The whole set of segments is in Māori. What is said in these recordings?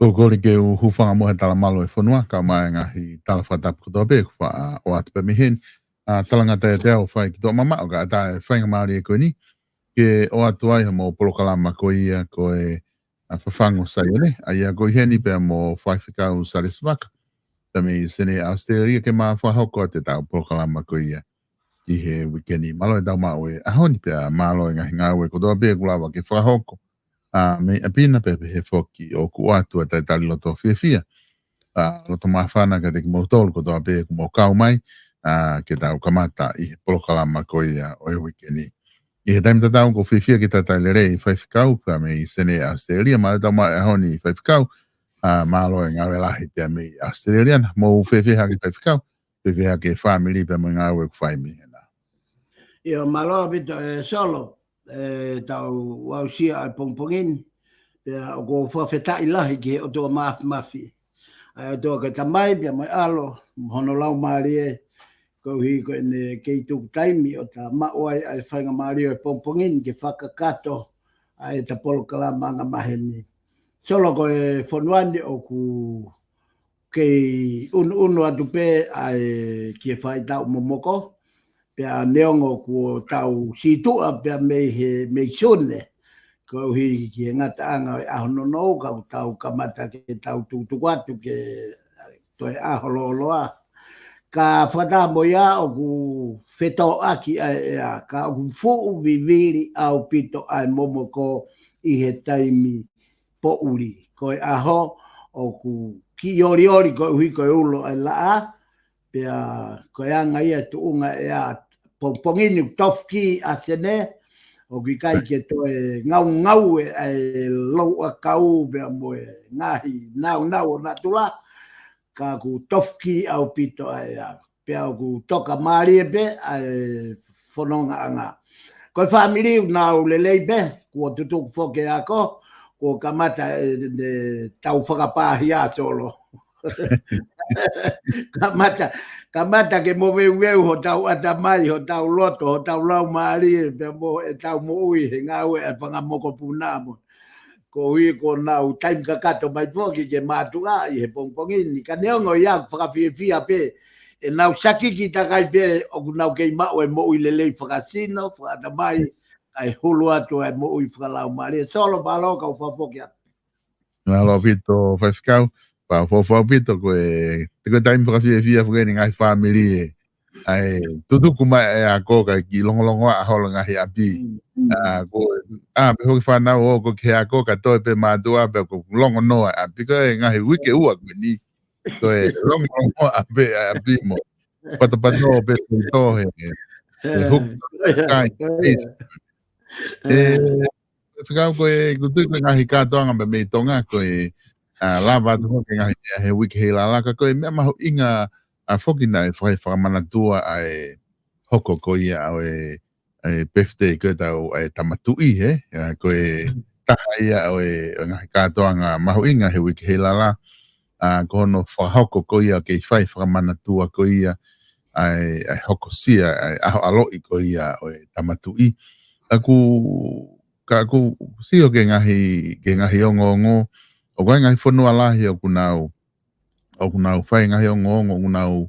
Ko kore ke u hufanga mo he tala malo e whanua, ka mai ngahi tala whatapu kutoa be, ku wha o atu pe mihen. Talanga te te au whai ki toa mama, o ka ata e whainga maari e koe ni, ke o atu ai mo polokalama ko ia ko e whawhango sai ole, a ia ko heni pe mo whaiwhikau sariswaka, tami sene Australia ke maa whahoko te tau polokalama ko ia, i he wikeni malo e tau mao e ahoni pe a malo e ngahi ngāwe kutoa be kulawa ke whahoko, me apina pepe he foki o ku atu a tai tali loto fia loto mawhana ka te ki mautolu ko toa pe ku mo kau mai ke tau kamata i he polokalama ko ia o e wikeni. I he taimita tau ko fia ki tai tali rei whaifikau pa me i sene Australia ma tau mai ahoni whaifikau malo e ngawe lahi pia me i Australia mo fia haki whaifikau fia haki family pia mo ngawe ku whaimi hena. Ia malo bito solo tau wausia ai pongpongin pia o ko whawhetai lahi ki o toa mafi. Ai o toa ka tamai pia mai alo, hono lau maari e ko hi ko ene kei tuku taimi o ta mauai ai whainga maari o pongpongin ki whakakato ai ta polo kalama anga maheni. Solo ko e whanuani o ku kei unu atu pe ai ki e whai tau momoko, pia neongo ku tau situa pia mei sone ko hi ki ngata anga ahono no ka tau kamata ke tau tutuatu ke toi ahololoa ka fata moya o ku feto aki a ka ku fu viviri au pito ai momoko i he taimi po uri ko aho o ku ki yori ko hui ko ulo la pia ko anga ia tu unga ia pongini tofki a sene o ki kai ke to e ngau e lo a kau be mo ngahi nau na tula ka ku tofki au pito ai pe ku toka mari be ai fononga anga ko family na le be ku tu foke ako ko kamata de tau whakapa hia solo. kamata ke mo weu ho tau atamai ho tau loto ho tau lau maari pe mo e tau mo ui he ngawe e whangamoko punamo ko hui ko nau taim kakato mai poki ke matua i he pongpongini ka neongo ia whakawhiawhia pe e nau saki ki takai pe o nau kei mao e mo ui lelei whakasino whakatamai ai hulu atu e mo ui whakalau maari solo palo ka uwhapokia. Nalo pito whaifikau pa fo pito ko e te ko taim para fia ni ngai family ai tutu kuma e a ko ka ki longo a hola ngai api ko be ho fa na o ko ke a ko ka to pe ma do a pe ko longo no a pi ko ngai wike u a ni ko e longo a api mo pa no pe to he ho kai fikau ko e tutu ngai ka to nga me tonga ko e lava tu ke ngai he wiki he la ka ko me ma inga a fokina e fai fa mana tua ai hoko ko ia e birthday ko ta o tamatu i he ko e taia o ngai ka to nga ma inga he wiki he la ko no fa hoko ko ia ke fai fa mana tua ko ia ai hoko sia ai alo i ko ia o tamatu i aku ka ku sio ke ngahi ongo o ngai fonua lahi o kunau whai ngahi ongo kunau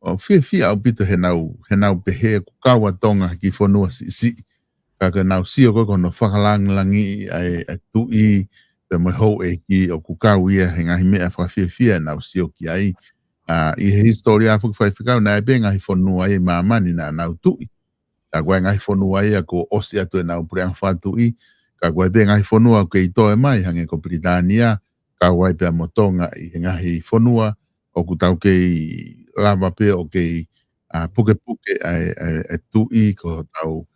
o fia au pito he nau pehe ku kawa tonga ki fonua si ka nau sio ko no whakalangi ai tui pe mo ho e ki o ku kau ia he ngahi mea fia nau sio ki ai i he historia fu whai whikau na e be ngahi fonua ai mamani na nau tui ka koe ngai fonua ia ko osi atu e nau pureang whatu i, ka koe pe ngai fonua ke i toe mai hange ko Britania, ka koe pe motonga i ngai fonua o ku tau ke i lava pe o ke i puke e tu i ko tau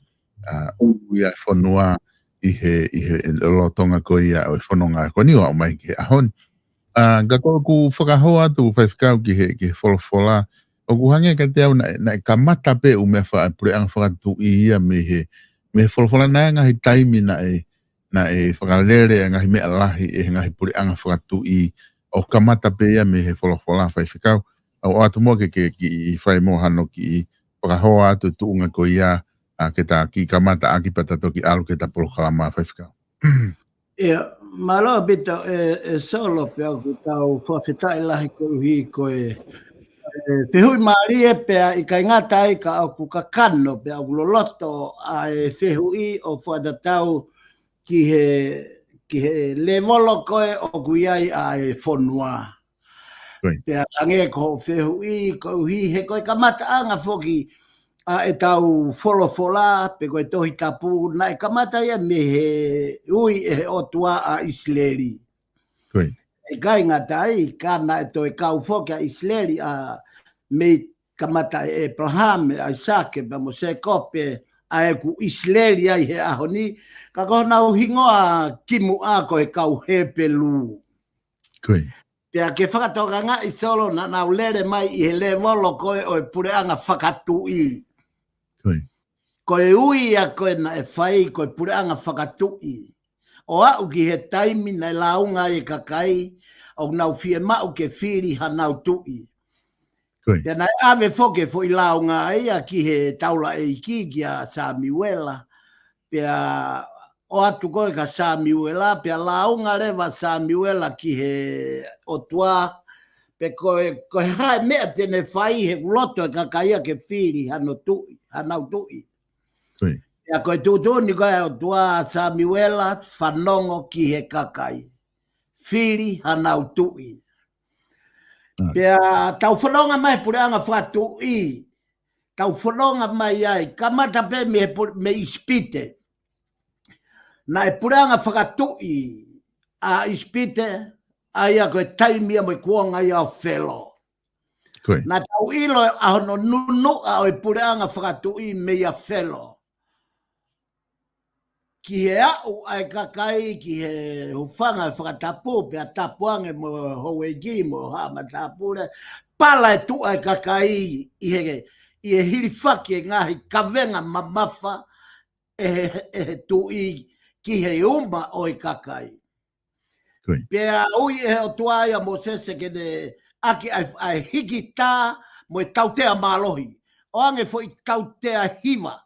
ui a fonua i he lotonga ko ia o fononga ko niwa o mai ke ahon. Ka koe ku whakahoa atu whaifkau ki he wholofola o ku hange ka te au na kamata pe u me wha pure ang whakatu i ia me wholofola na ngahi taimi na e whakalere ngahi mea lahi e ngahi pure ang whakatu i o kamata pe ia me he wholofola whaifkau o atu mo ke i whai mo hano ki whakahoa atu tuunga ko ia ke ta ki kamata aki patato ki alu ke ta polokalama whaifkau. Ia, malo bito solo pe au tau whawhetai lahi kohi koe te hui marie pe i kai ngata i ka au kukakano pe au loloto a whehui o whadatau ki he le molo koe o kuiai a whonua. Pe a tange ko whehui kohi he koe kamata anga whoki a e tau wholofola pe koe tohi tapu na e kamata ia me he ui e he otua a Isleli. E kai ngata i kana e toi kau whoki a Isleli a me kamata e Abraham a Isake pe mo se kope a e ku Isleli ai he ahoni ka kona o hingoa kimu a koe kau hepelu. Pea ke whakatoka ngā i solo na nau lere mai i he le molo koe o e pureanga whakatu i. Koe ui a koe na e whai koe pureanga whakatui. O au ki he taimi na launga e kakai, o nau fie mau ke whiri ha nau tui. Pea na ave whoke fo i launga e a ki he taula e iki ki a Samuela. Pea o atu koe ka Samuela, pea launga rewa Samuela ki he otua. Pe koe hae mea tene whai he loto e kakaia ke whiri ha nau tui. Ia koe tūtūni koe o tua Samuela whanongo ki he kakai. Whiri hanau tui. Pea tau whanonga mai pureanga whatui. Tau whanonga mai ai. Kamata pe me ispite. Na e pureanga whakatui. A ispite. Aia koe taimia mo kuonga ia o whelo. Na tau ilo ahono nunu a o e pureanga whakatui me ia whelo. Ki he au ai kakai ki he hufanga whakatapu pe a tapuange mo hoegi mo hama tapure pala e tu ai kakai i he hiriwhaki e ngahi kawenga mamafa e tu i ki he umba o i kakai. Pea ui e o tuaia mo sese ke ne aki ai hiki tā mo e tautea malohi. O ange fo i tautea hiva.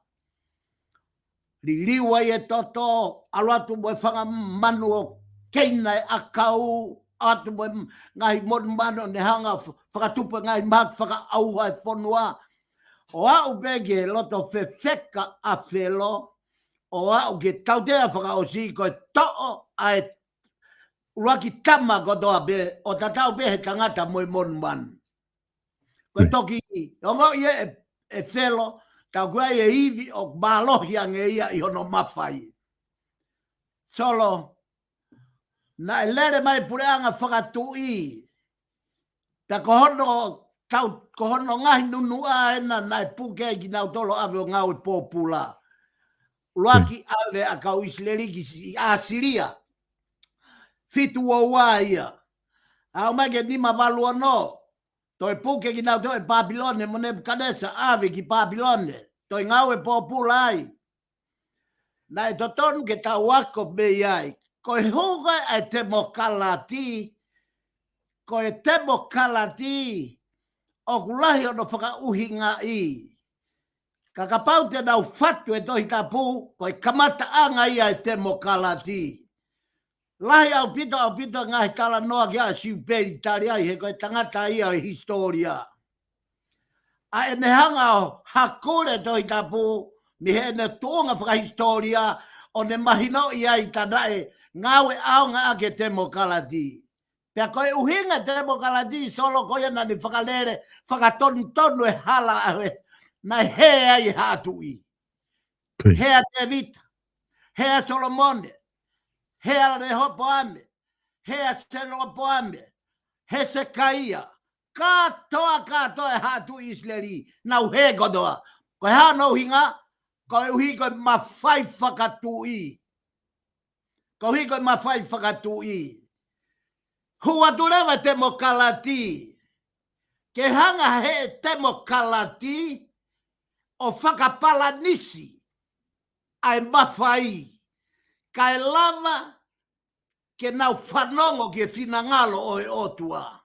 Liwa e toto, alatu mo e whanga manu o keina e akau, atu mo ngai mon mano ne hanga whakatupa ngai mak whaka auha e whanua. O au bege loto whewheka a whelo, o au ke tautea whaka o si koe to'o a e uaki tama kodoa be, o tatau be he tangata mo e mon manu. Koe toki, ongo ie e whelo, tau kua e iwi o mālohi ange ia i hono mawhai. Solo, na e lere mai pureanga whakatui. Ta kohono ngahi nunu a ena na e puke ki nau tolo ave o ngau e pōpula. Luaki ave a kau Isleli ki a Siria. Fitu o wā ia. Au mai ke nima valua no. Toi puke ki nau toi Papilone, mo Nebukadnesa ave ki Papilone. Toi ngau e pōpula ai. Na e totonu ke tau wako mei ai. Ko e huga e te mokalati. Ko e te mokalati. O kulahi ono whakauhi ngā i. Ka kapau te nau whatu e tohi tapu. Ko e kamata anga ia e te mokalati. Lahi au pito ngahi tala noa ki a siuperi tari ai he koe tangata ia o historia. A e ne hanga o hakure toi tapu mi he ne tuonga whakahistoria o ne mahino ia i tanae ngawe aonga ake demokalati. Pea koe uhinga demokalati solo koe na ni whakalere whakatonu e hala awe na hea i hatui. Hea David, hea Solomone, hea Rehoboame, hea Jeroboame, Hezekia, katoa e hatu Israeli, nau he godoa. Koe ha no hinga, koe uhi koe mawhai whakatui. Koe uhi koe mawhai whakatui. Hua turewa demokalati. Ke hanga he demokalati o whakapalanisi ai mawhai. Kai lava ke nau whanongo ke whinangalo o e otua.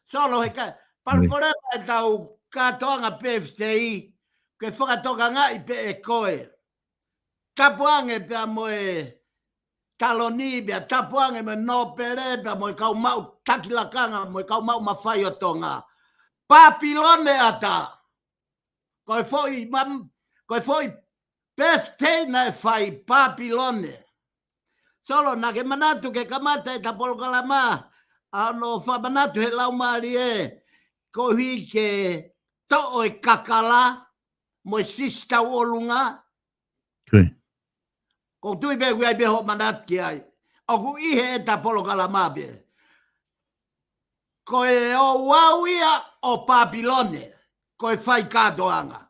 Solo he kai, palkorewa e tau katoanga PFTI, ke whakatoka ngā i pe e koe. Tapuange pia mo e taloni bia tapuange me no pere bia mo kau mau takilakanga mo kau mau mafai o tonga Papilone ata ko foi birthday na fai Papilone solo na ke manatu ke kamata e tapol kalama ano fa manatu he lau mari e ko hi ke to o kakala mo sista olunga ko tui be wi be ho manat ki ai o ku I he tapol kalama be ko e o wauia o Papilone ko e fai katoanga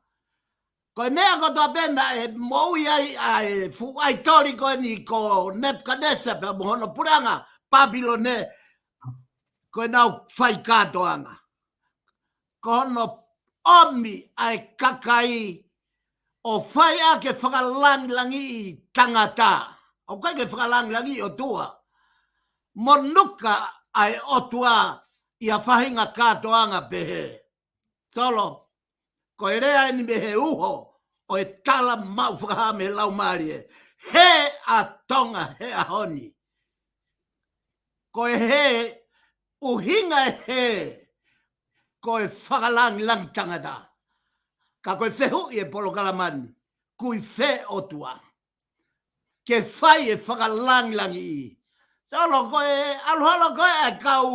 ko e mea ko toa pena e moui ai fu ai tori ko ni ko Nebukadnesa pe mohono puranga Papilone ko e nau fai katoanga ko no omi ai kakai o fai ake whakalangilangi tangata o kai ke whakalangilangi o tua monuka ai otua ia whahinga katoanga pehe solo ko e rea ni me he uho o e tala mau whakahame lau marie he a tonga he a honi ko e he uhinga he ko e whakalang lang tangata ka ko e whehu I e polo kalamani kui whe o tua ke whai e whakalang langi solo ko e aluhala ko e kau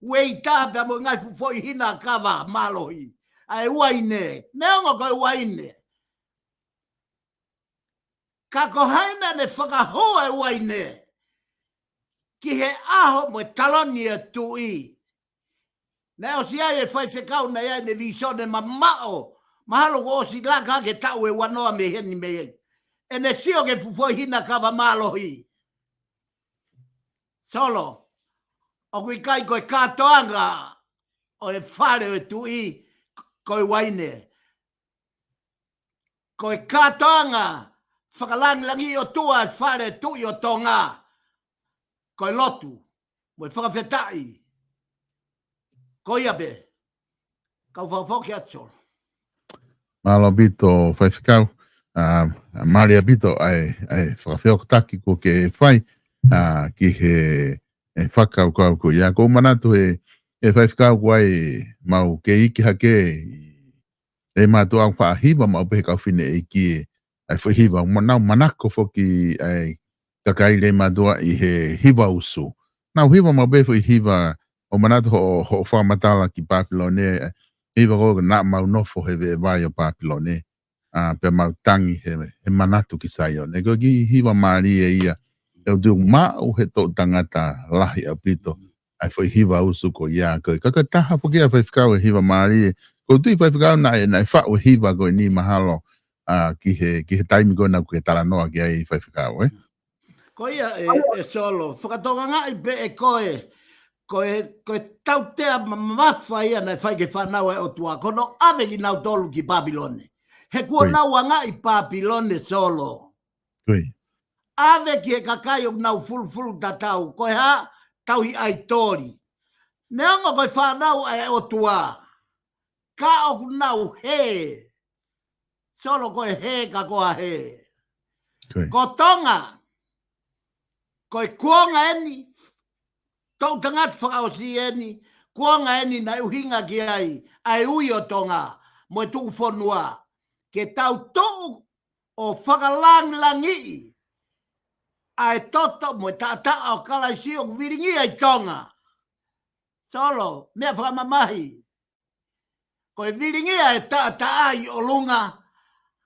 weita pe mo ngai fufoi hina kawa malohi ai waine neongo ko waine ka ko haina ne whakahoa e waine ki he aho mo taloni e tui neo si ai e whai whekau na ia ne visone mamao mahalo ko si laka ke tau e wanoa me heni me e ne sio ke fufoi hina kawa malohi solo o kui kai ko e katoanga o e whare e tui ko e waine ko e katoanga whakalangilangi o tua e whare tui o tonga ko e lotu mo e whakawhetai ko ia be kau whawhoki atso Malo bito fai fikau Maria bito ai whakawheok taki ko ke whai ki he whakau kau ko ia ko manatu e fai fikau wai mau ke iki hake e mātua ang whaahiwa mau pehe kau whine e ki ai whahiwa manako whoki ai kakai le mātua I he hiwa usu nau hiwa mau pehe hiwa o manatu ho whamatala ki Papilone hiwa ko na mau nofo he ve vai o Papilone pe mau tangi he manatu ki saio ne ko ki hiwa maari e ia e du mau he to tangata lahi a pito ai foi hiwa usu ko ia ko kakataha porque a whaifikau e hiwa maari ko tui whaifikau na whau hiwa ko ni mahalo ki he taimi ko na ku he talanoa ki ai whaifikau ko ia e solo whakatonga ngai pe e koe tau tea mawha ia na whai ke whanau e o tua kono ave ki nau tolu ki Papilone he kua nau anga I Papilone solo ave ki e kakai o nau fulu tatau koe ha tau hi ai tori neongo koe whanau e o tua ka o nau he solo koe he ka koa he ko tonga koe kuonga eni tau tangat whakaosi eni kuonga eni na uhinga ki ai ui o tonga mo tuku whanua ke tau tou o whakalangi ai toto mo tata o kalaisi o viringi ai tonga solo mea whakamamahi ko e viringi ai tata ai o lunga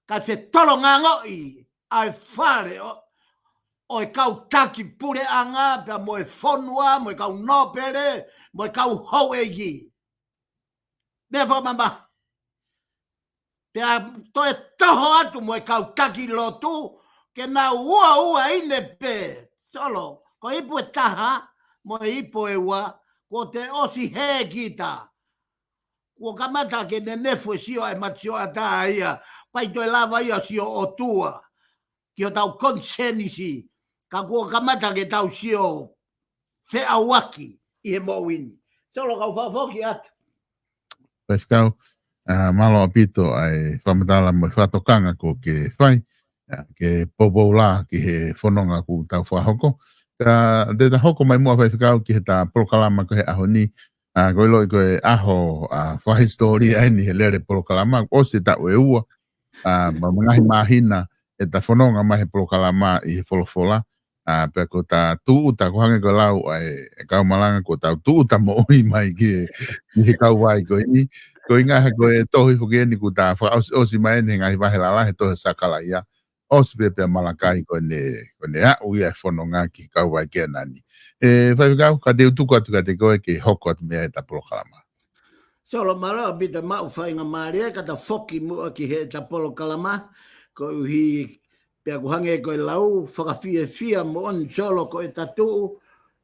ka se tolo ngangoi ai whare o e kau taki pure anga pia mo e whonua mo e kau nopere mo e kau hou eigi mea whakamamahi pia to e toho atu mo e kau taki lotu ke na ua ine pe solo ko ipu e taha mo e ipu e ua ko te osi he kita ko kamata ke ne nefu e sio e matio ata ia pai to e lava ia sio o tua ki o tau konsenisi ka ko kamata ke tau sio fe awaki I he mo wini solo kau whafoki atu Whaifikau malo apito ai whamatala mo whatokanga ko ke whai ke popola ki he whanonga ku tau whahoko. Ka te ta hoko mai mua whaiwhikau ki he ta polokalama ko he aho ni, koe loi koe aho whahistori ai ni he lere polokalama, o se ta ue ua, ma mangahi mahina, e ta whanonga mai he polokalama i he wholofola, pia ko ta tuuta ko hange ko lau e kau malanga ko ta tuuta mo oi mai ki he kau wai ko ni, ko inga he ko e tohi whuke ni ku ta wha osi mai ni ngai wahe lala he tohe sakala ia, os pepe malakai ko ne a ui e whanonga ki kau wai kia nani. E whaiwhikau, ka te utuku atu ka te koe ki hoko atu mea e ta polokalama. Solo mara bita mau whainga maria ka ta whoki mua ki he ta polokalama ko uhi pia kuhange ko e lau whakawhia mo on solo ko e tatu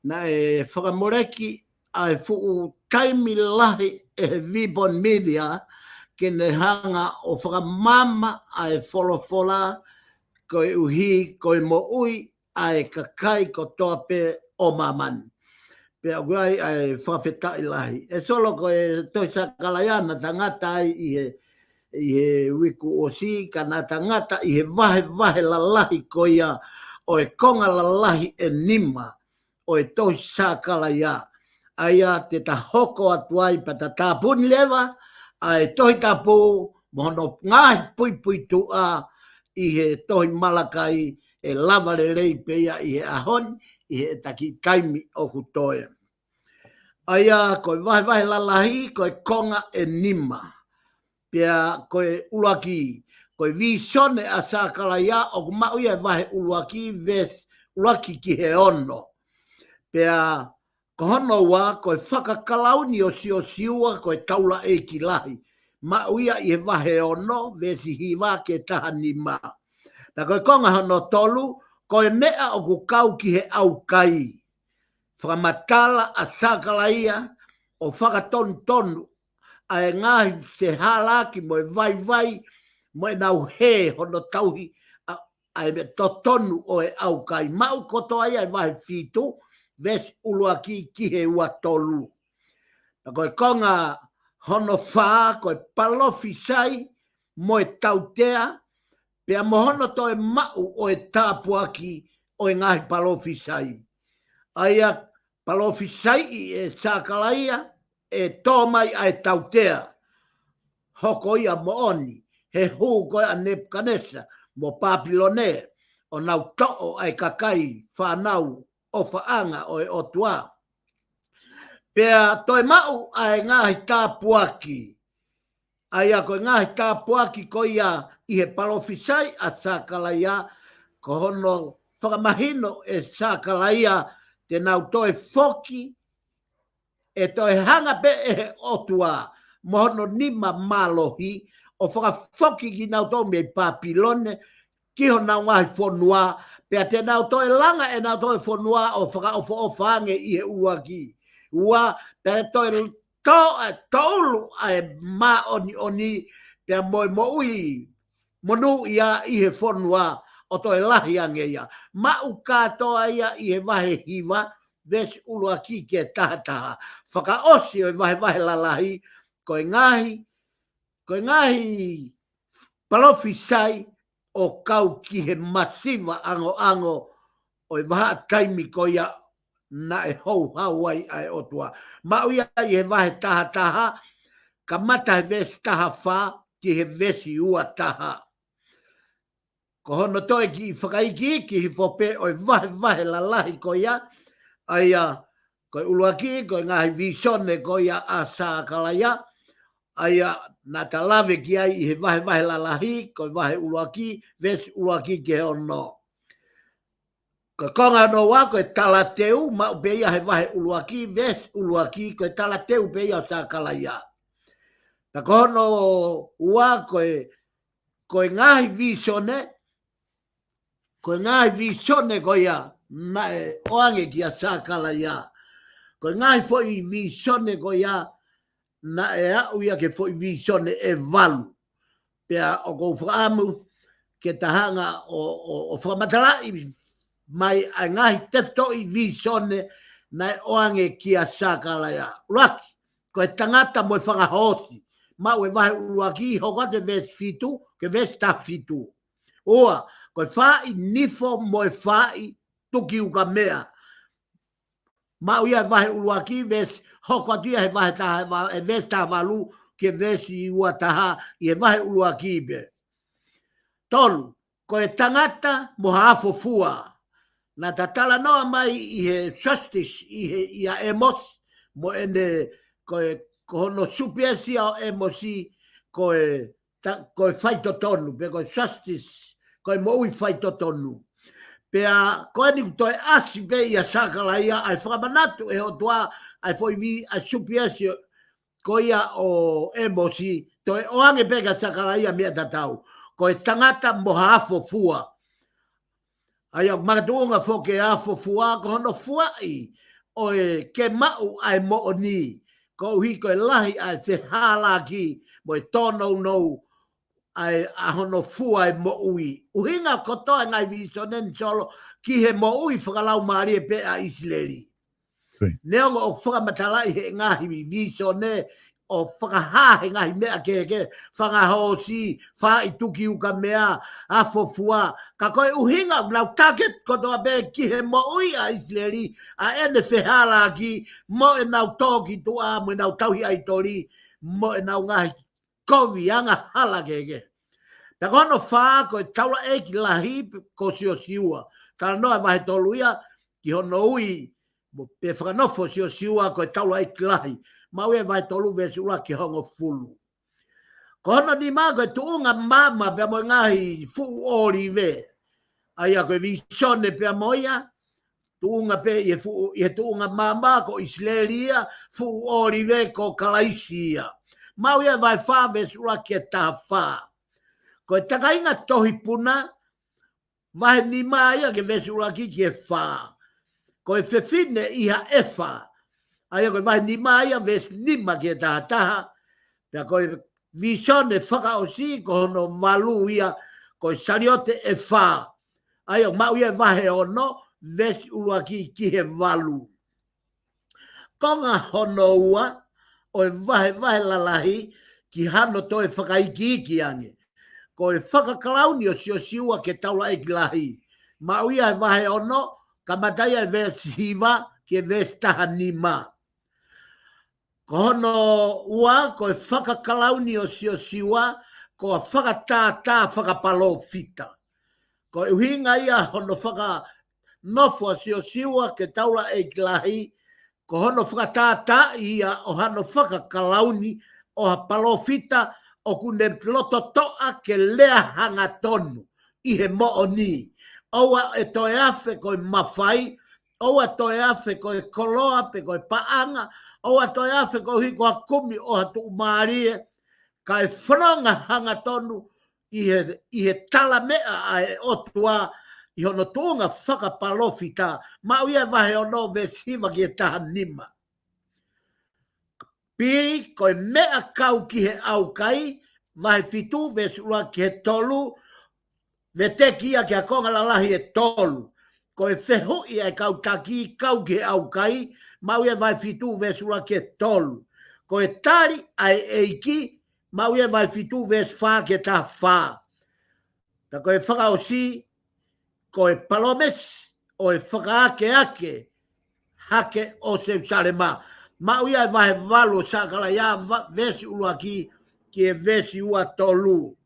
na e whakamoreki ai fuu taimi lahi e Vibon Media ke ne hanga o whakamama ai wholofola ko e uhi ko e mo ui ai kakai ko tope o mamani. Pe aguai ai whawhetai lahi. E solo ko e toi sakalaiana tangata ai i he wiku o si ka nā tangata i he vahe la lahi ko ia o e konga la lahi e nima o e toi sakalaia. Aia te ta hoko atuai pa ta tāpuni lewa ai toi tāpū mohono ngai pui tua i he toi malakai e lava le rei peia i he ahon i he taki taimi o kutoe. Aia koe vahe la lahi koe konga e nima. Pia koe ulaki, koe visone a sakalaia o kumau ia vahe ulaki ves ulaki ki he ono. Pia kohono wa koe whakakalauni o siua koe taula e ki lahi. Mau ia i he vahe ono vesi hiwa ke taha nima. Na koe konga hono tolu, koe mea o kukau ki he au kai. Whakamatala a sakalaia o whakatonu a e ngahi te halaki mo e vai mo e nau he hono tauhi a e me totonu o e au kai. Mau koto ai ai vai fitu ves uluaki ki he ua tolu. Na koe konga hono whaa koe palofi sai mo e tautea pia mohono to e mau o e tāpuaki o e ngahi palofi sai. Aia palofi sai e sakalaia e tō mai a e tautea. Hoko ia mo oni, he hū koe a Nebukadnesa mo Papilone, o nau to'o ai kakai whanau o whaanga o e otua. Pea toi mau ai ngahi tāpuaki. Aia koe ngahi tāpuaki ko ia i he palofisai a sakalaia, ko hono whakamahino e sakalaia te nau toi foki, e toi hanga pe e he otua, mohono nima malohi, o whakafoki ki nau toi me Papilone, ki ho nau ngahi whonua, pea te nau toi langa e nau toi whonua o whakaofo o whange i he uaki. Ua, pea toi tolu ai ma oni, pea moi mo ui, monu ia i he whonua, o toi lahi ange ia. Ma ukatoa ia i he vahe hiva, ves uluaki ke taha. Whaka osi o i vahe la lahi, koe ngahi palofi sai o kau ki he masiva ango o i vaha taimi ko ia na e hou hawai ai otua. Mau ia i he vahe taha, ka mata he ves taha wha ki he vesi ua taha. Ko hono toi ki whakaiki ki hi whope o i vahe la lahi ko ia, aia koe uluaki, koe ngahi visone ko ia a sakalaia, aia nā ta lawe ki ai i he vahe la lahi, koe vahe uluaki, ves uluaki ke ono. Koe konga no wā, koe talateu, mau pe ia he vahe uluaki, ves uluaki, koe talateu pe ia sakalaia. Na kono wā, koe ngahi visone ko ia, na e oange ki a sakalaia. Koe ngai foi visone ko ia na e au ia ke foi visone e valu. Pea o kou whaamu ke tahanga o whamatalai mai a ngai tefto i visone na e oange ki a sakalaia. Uraki, koe tangata mo e whangahosi. Mau e vahe uruaki hokate ves fitu ke ves ta fitu. Oa, Koe whai nifo mo e whai tuki uka mea. Ma uia vahe ulua ki ves hoko atia he vahe taha e ves taha valu ke ves I ua taha I e vahe ulua ki be. Tolu, koe tangata mo haafo fua. Na tatala noa mai I he justice I a emos mo ene koe kono supiesi ao emosi koe whaito tonu, pe koe justice, koe mo ui whaito tonu. Pea koe ni toi asi pe ia sakala ia ai whakamanatu e ho toa ai foi vi ai supiesi koe ia o emosi toi oange peka sakala ia mea tatau. Koe tangata mo haafo fua. Ai au magatunga foke haafo fua ko hono fuai o e ke mau ai mo oni. Ko hi koe lahi ai se hala ki mo e tono nou ai a hono fua e mo ui. Uhinga kotoa ngai viso nen solo ki he mo ui whakalau maari e pe a Isileli. Neongo o whakamatalai he ngahi viso ne o whakahahe ngahi mea ke whakahosi, wha I tuki uka mea, a fofua. Ka koe uhinga nau target kotoa be ki he mo ui a Isileli a ene whehala ki mo e nau toki tua mo e nau tauhi ai tori mo e nau ngahi kovi anga hala keke. Ta kono wha koe taula e ki lahi ko sio siua. Ta noa vahe tolu ia ki hono ui mo pe whakanofo sio siua koe taula e ki lahi. Mau e vahe tolu vesi ula ki hongo fulu. Kono ni maa koe tuunga mama pe mo ngahi fu ori ve. Aia koe visone pe moia. Tuunga pe i tuunga mama ko Islelia fu ori ve ko Kalaisia. Mau e vahe wha vesi ula ki e taha wha. Koe takainga tohi puna, vahe ni maia ke vesi ula ki e wha. Koe whewhine iha e wha. Aia koe vahe ni maia vesi nima ki e taha taha. Pea koe visone whaka o si ko hono valu ia koe sariote e wha. Aia mau ia vahe ono vesi ula ki he valu. Konga hono ua o e vahe lalahi ki hano toe whakaiki iki ange. Ko e whakakalauni o sio siua ke taula e kilahi. Ma uia e vahe ono, ka mataia e ves hiva ke ves taha nima. Ko hono ua, ko e whakakalauni o sio siua, ko a whakatā whakapalo fita. Ko e uhinga ia hono whakanofo o sio siua ke taula e kilahi, ko hono whakatā ia o hano whakakalauni o ha palo fita, o kune loto toa ke lea hanga tonu I he mo'o ni. Oua e toe afe koe mawhai, oua toe afe koe koloa pe koe paanga, oua toe afe koe hiko hakumi o hatu umaarie, ka e whanonga hanga tonu I he tala mea a e otua I hono tuunga whakapalofita, ma uia vahe ono vesiva ki e taha nima. Pi koe mea kau ki he au kai, vahe fitu vesu ua ki he tolu, ve te kia ki a konga lalahi e tolu. Koe whehu I e kau taki kau ki he au kai, mau e vahe fitu vesu ua ki he tolu. Koe tari ai eiki, mau e vahe fitu vesu wha ki ta wha. Ta koe whaka o si, koe palomes, o e whaka ake, hake o se salema. Ma uia vahe valu sakala ia vesi ulua ki e vesi ua tolu.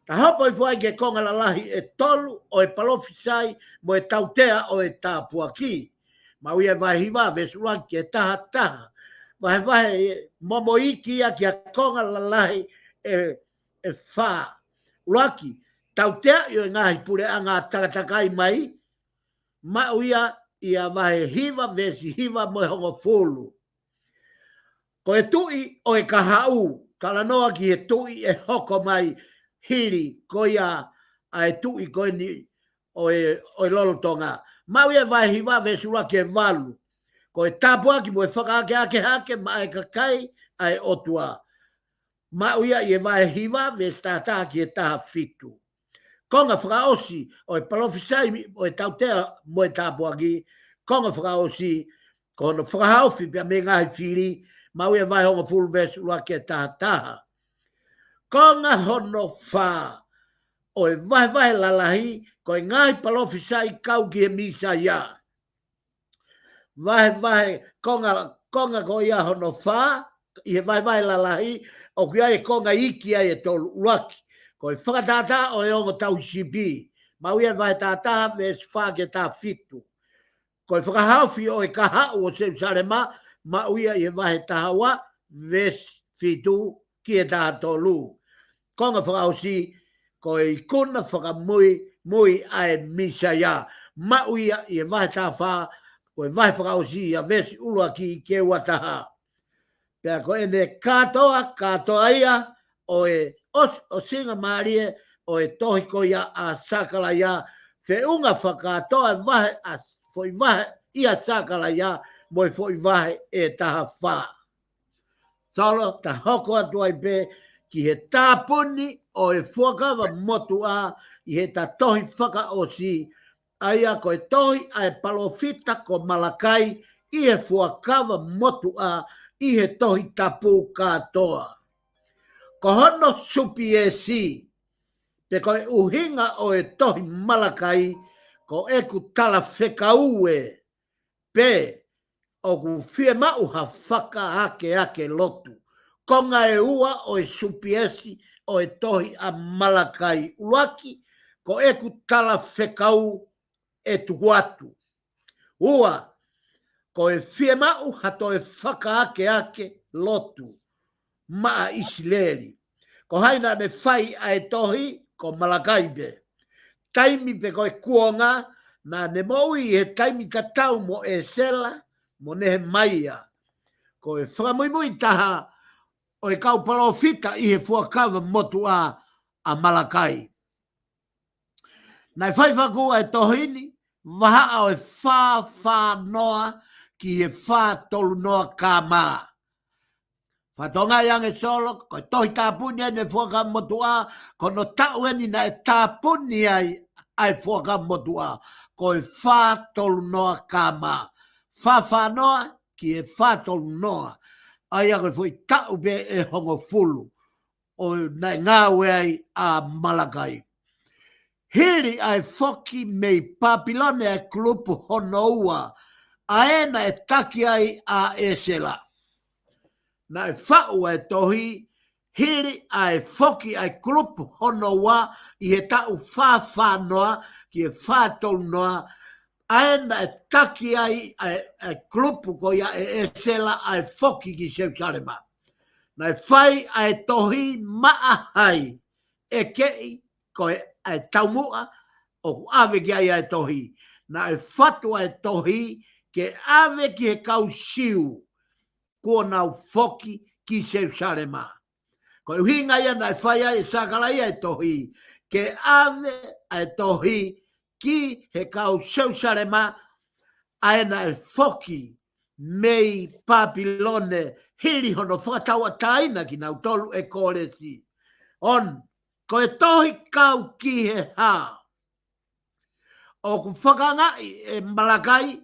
Ta hopo I fuai ke konga lalahi e tolu o e palofisai mo e tautea o e tāpua ki. Ma uia vahe hiva vesi ulua ki e taha. Vahe momo iki ia ki a konga lalahi e wha. Ulaki, tautea I o ngahi pure a ngā takatakai mai. Ma uia ia vahe hiva vesi hiva mo e hongo fulu. Ko e tui o e kahau, kala noa ki e tui e hoko mai hiri ko ia a e tui ko ni o e lolotonga. Mau e vai hiva vesula ke valu. Ko e tapua ki mo e whakaake hake ma e kakai a e otua. Mau ia I e vai hiva vestata ki e taha fitu. Konga whakaosi o e palofisai o e tautea mo e tapua ki. Konga whakaosi ko no whakahaufi pia me ngahi whiri. Mau e vai honga fulu vesu ua ke taha. Konga hono wha o e vai lalahi Ko ngai palofi sai kau ki misa ya. Vai konga ko ia hono fa i vai la lahi o ki ai konga iki ai to luaki. Ko i whakatata o e ongo tau sibi. Ma uia vai tata me fa ke ta fitu. Ko i whakahaufi o e kaha o se sarema ma uia i vai tahawa ves fitu ki e ta tolu. Konga whakausi ko i kuna whakamui ai misa ya. Ma uia i vai ta fa ko vai whakausi a vesi ulua ki ke wataha. Pea ko ene katoa ia o singa marie o e tohi ko ia a sakala ia fe unga whakatoa vahe a foi vahe ia sakala ia moi foi vahe e taha wha. Solo ta hoko atua i pe ki he tāpuni o e fuakawa motu a i he ta tohi whaka o si aia ko e tohi a e palofita ko Malakai i he fuakawa motu a i he tohi tapu katoa. Ko hono supi e si, pe ko e uhinga o e tohi Malakai ko e ku tala whekaue pe o ku fie mau ha whaka ake lotu. Konga e ua o e supi e si o e tohi a Malakai uaki ko e ku tala whekau e tukuatu. Ua, ko e fie mau hato e whaka ake lotu maa Isileri. Ko haina ne whai a e tohi ko Malakai be. Taimi pe ko e kuonga na ne moui e taimi tatau mo e sela mo ne he maia. Ko e whakamui taha o e kau palofita i he fuakawa motu a Malakai. Nai whaifakua e tohini, waha o e wha noa ki he wha tolu noa ka maa. Whatonga yang e solo, ko tohi tāpuni ai ne fuaka motua, ko no tau eni na e tāpuni ai fuaka motua, ko e wha tolu noa ka maa. Wha noa ki e wha tolu noa, ai ako fui tau be e hongo fulu, o na ngā weai a Malakai. Hiri ai foki mei Papilone e klupu honoua, a ena e taki ai a esela. Na e whau e tohi, hiri ai foki ai klupu honoua, i he tau whawhanoa, ki e whātou noa, a ena e taki ai ai klupu ko ia e esela ai foki ki Seusarema. Na e whai ai tohi maahai, e kei ko e ai taumua, o ku ave ki ai tohi. Na e whatu ai tohi, ke ave ki he kau siu, kua nau foki ki Seusarema. Ko e hinga ia na e whai ai sakala ia tohi, ke ave ai tohi ki he kau Seusarema, aena e foki mei Papilone hiri hono whakataua taina ki nau tolu e kōresi. On, ko e tohi kau ki he hā. O ku whakangai e Malakai,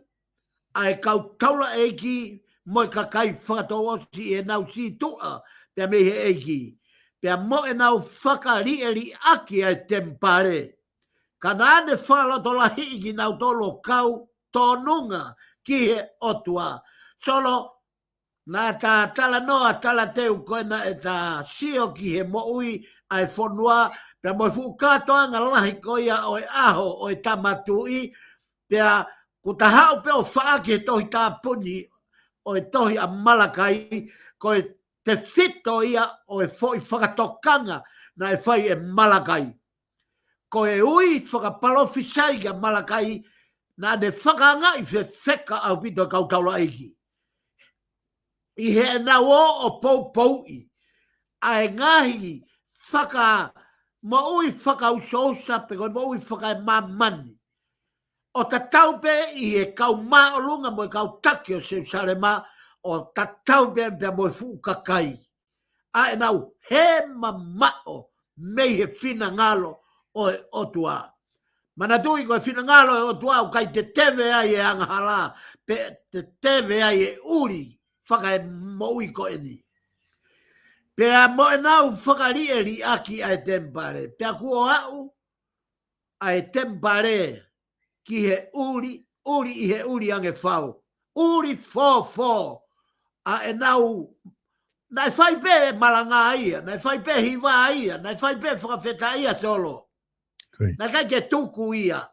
ai kau taula eiki, moi ka kai whakatoa si e nau si tua, pia me he eiki. Pia mo e nau whakari aki ai tempare. Ka nāne whaloto lahi ki nau tolo kau tonunga ki he otua. Solo, nā tā tala noa tala teu koena e tā sio ki he moui ai whonua, pia moi fu katoanga lahi koia o e aho o e tamatui, pia ku ta hau pe o whaake he tohi tā puni o e tohi a Malakai, ko e te fito ia o e foi whakatokanga na e whai e Malakai. Ko e ui whakapalofisai ka Malakai na ne whakangai wheka au pito kautaula eiki. I he na o pou a e ngahi whaka maui whakausosa pe koe maui whaka e mamani. O ta taupe i e kau maolunga mo e kau taki o Seusarema o ta taupe pe mo e fukakai. A e nau he mamao mei he whina ngalo o e otua. Mana tui ko e whina ngalo e otua o kai te tewe ai e angahala pe te tewe ai e uri whaka e moui ko e ni. Pea mo e nau whakari e ri aki ai tempare. Pea kua au ai tempare ki he uri i he uri ange whau. Uri fo a e nau nai whai pe malanga ia, nai whai pe hiwa ia, nai whai pe whakawheta ia tolo. Nai kai ke tuku ia.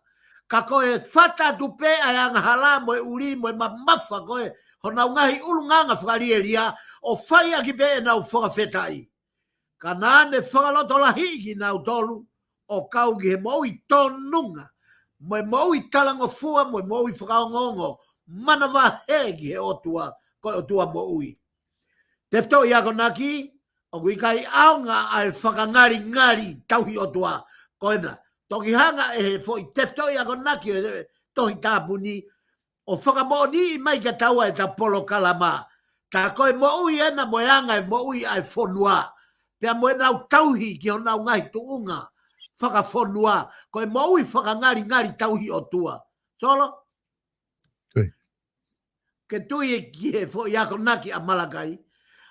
Ka koe whata tu pe ai anga hala mo e uri mo e mamafa koe ho nau ngahi ulunganga whakarieria o whai aki pe e nau whakawheta i. Ka nane whakaloto la hiki nau tolu o kaugi he moui tonunga. Mo e moui talango fua, mo e moui whakaongongo. Mana wa hegi he otua, koe otua moui. Te fto i ako naki, o kui kai aonga ai whakangari tauhi otua koena. Toki hanga e he fo i te fto i ako naki tohi tāpuni o whakamoni i mai ka taua e ta polo kalama. Ta koe moui ena mo e anga e moui ai whonua. Pea mo e nau tauhi ki o nau ngai tuunga. Whakawhonua. Koe moui whakangari tauhi otua. Solo? Ke tui e ki he fo i ako naki a Malakai.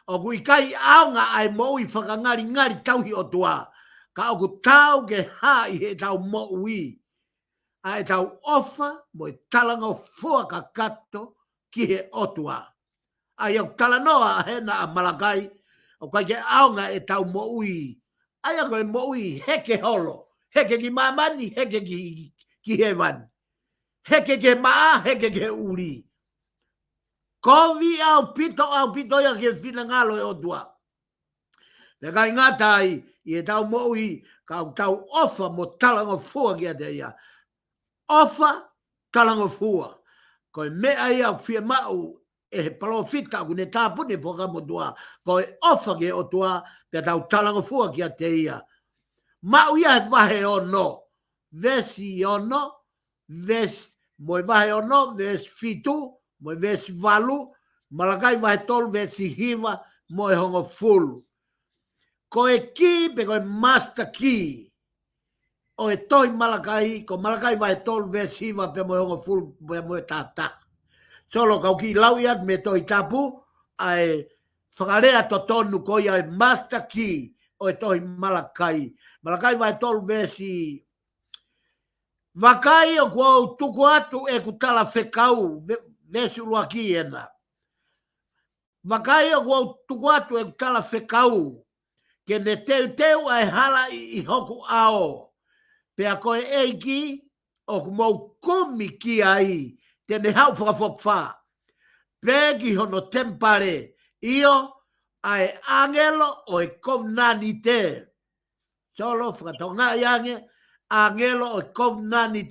O kui kai aonga ai moui whakangari tauhi otua. Ka oku tau ke hai he tau moui. A e tau ofa mo e talanga fua ka kato ki he otua. Ai au talanoa a hena a Malakai. O kai ke aonga e tau moui. Ai ako e moui heke holo. Heke ki mamani, heke ki hewan. Heke ke maa, heke ke uri. Kovi au pito ia ke fina ngalo e otua. Le kai ngata ai, i e tau moui, ka au tau ofa mo talanga fua ki a te ia. Ofa, talanga fua. Koe mea ia fia mau, e he palofita ku ne tāpune whaka mo tua. Koe ofa ke otua, pe tau talanga fua ki a te ia. Mau ia he vahe ono. Vesi ono, mo e vahe ono, vesi fitu, mo e vesi valu, Malakai vahe tolu, vesi hiva, mo e hongo fulu. Ko e ki, pe ko e master ki. O e toi Malakai, ko Malakai vahe tolu, vesi hiva, pe mo e hongo fulu, mo e tata. Solo kau ki lau iat me toi tapu, ai whakarea to tonu ko ia e master ki, o e toi Malakai. Malakai vai tolu vesi Wakai o kua tuku atu e kutala whekau vesi uruaki ena. Wakai o kua tuku atu e kutala whekau ke ne teu ai hala i hoku ao. Pea koe eiki o kumau komi ki ai te ne hau whakawhokwha. Pegi hono tempare io ai angelo o e komnani te. Solo whakatonga iange angelo o komnani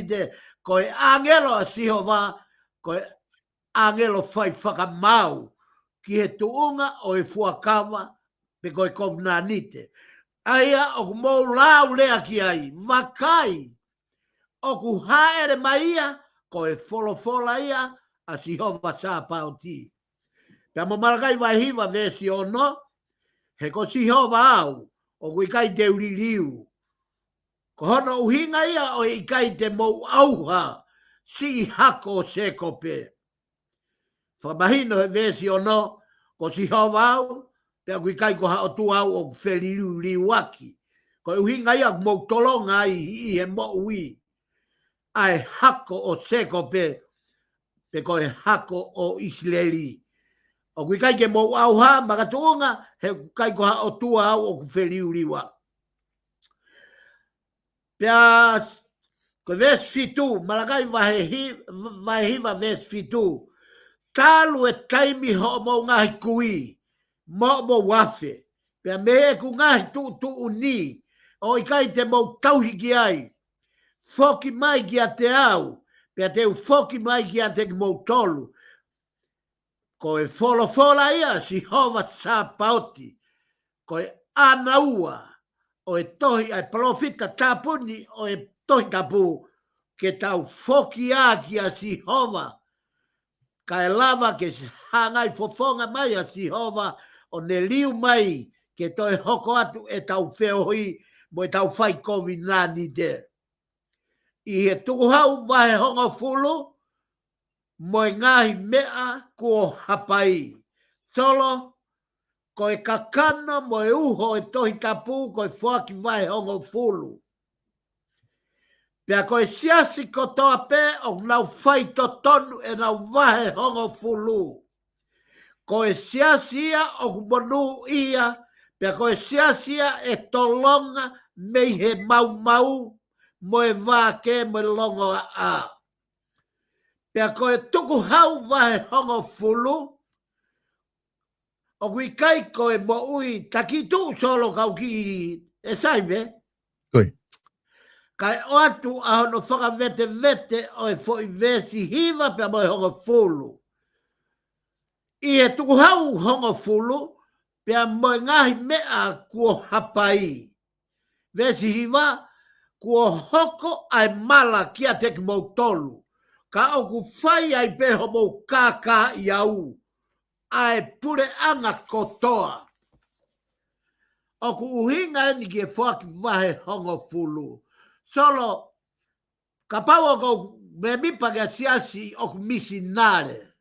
te, koe angelo a sihova, koe angelo fai whakamau, ki he tuunga o e fuakawa, pe koe komnani te. Aia o ku mou lau lea ki ai, makai, o ku haere maia, koe folofola ia, a sihova sa pauti. Pea mo Malakai vai hiva vesi ono, he ko sihova au, o kui kai te uriliu. Ko hono uhinga ia o i kai te mou auha si hako se kope. Whamahino he vesi o no, ko si hova au, pea kui kai ko hao tu au o wheliu liwaki. Ko uhinga ia mou tolonga i he mo ui. Ai hako o se kope, pe ko e hako o Isleli. O kui kai ke mou auha, makatuunga, he kai ko hao tu au o wheliu liwaki. Pea, ko ves fitu, Malakai vai hiva ves fitu. Talu e taimi ho mo ngahi kui, mo wafe. Pea mehe ku ngahi tu uni, o ikai te mo tauhi ki ai. Foki mai ki a te au, pea te u foki mai ki a te mo tolu. Ko e fola ia si hova sa pauti, ko e anaua. O e tohi ai profita tapuni o e tohi tapu ke tau foki a ki a sihova. Ka e lava ke hangai fofonga mai a sihova o ne liu mai ke toi hoko atu e tau wheohi mo e tau whai COVID-19 de. I he tuku hau vahe honga fulu mo e ngahi mea ko hapai. Solo ko e kakana mo e uho e tohi tapu ko e whaki vai hongo fulu. Pea koe siasi kotoa pe o nau fai to tonu e nau vahe hongo fulu. Koe siasia o monu ia, pea koe siasia e tolonga mei he mau mo e vake mo e longo a. Pea koe tuku hau vahe hongo fulu, o kui kai koe mo ui taki tu solo kau ki e saive. Koi. Kai o atu a hono whaka vete o e fo i vesi hiva pea mo e hongo fulu. I e tuku hau hongo fulu, pea mo e ngahi mea kua hapai. Vesi hiva, kua hoko ai mala kia teki mou tolu. Ka oku whai ai peho mou kaka i au. Ai pure anga kotoa. Oku uhinga eni ki e whaki vahe hongo fulu. Solo, ka pau oku me mipa kia siasi oku misi nare.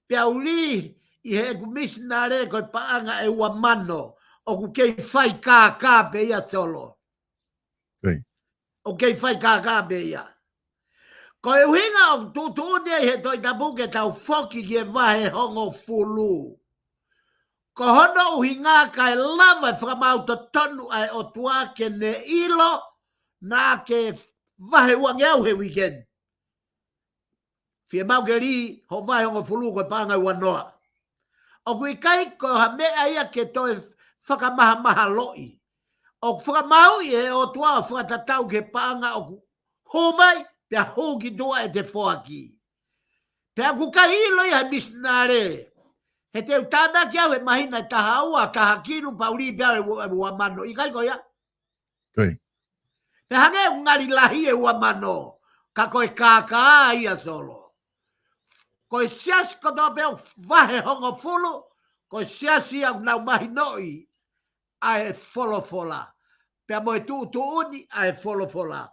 Pea uli i he ku misi nare koe paanga e ua mano. Oku kei whai kaka pe ia solo. Koi. O kei whai kaka pe ia. Ko e uhinga o tutuni he toi tapuke tau whoki ki e vahe hongo fulu. Ko hono uhinga ka e lava e whakamauta tonu ai o tua ke ne ilo na ke vahe uange au he weekend. Fia mau ke ri ho vahe hongo fulu koe panga ua noa. O kui kai ko ha mea ia ke toi whakamaha loi. O whakamau i he o tua o whakatatau ke panga o humai pia hoki doa e te whoaki. Pia kuka hilo i ha misnare. He te utana ki au he mahina i taha ua, taha kiru pauri pia e ua mano. I kai koia? Koi. Pia hange ungari lahi e ua mano. Ka koe kaka ia solo. Koe siasi kotoa peo vahe hongo fulu. Koe siasi au nau mahinoi. Ai folofola. Pia moe tu uni ai folofola.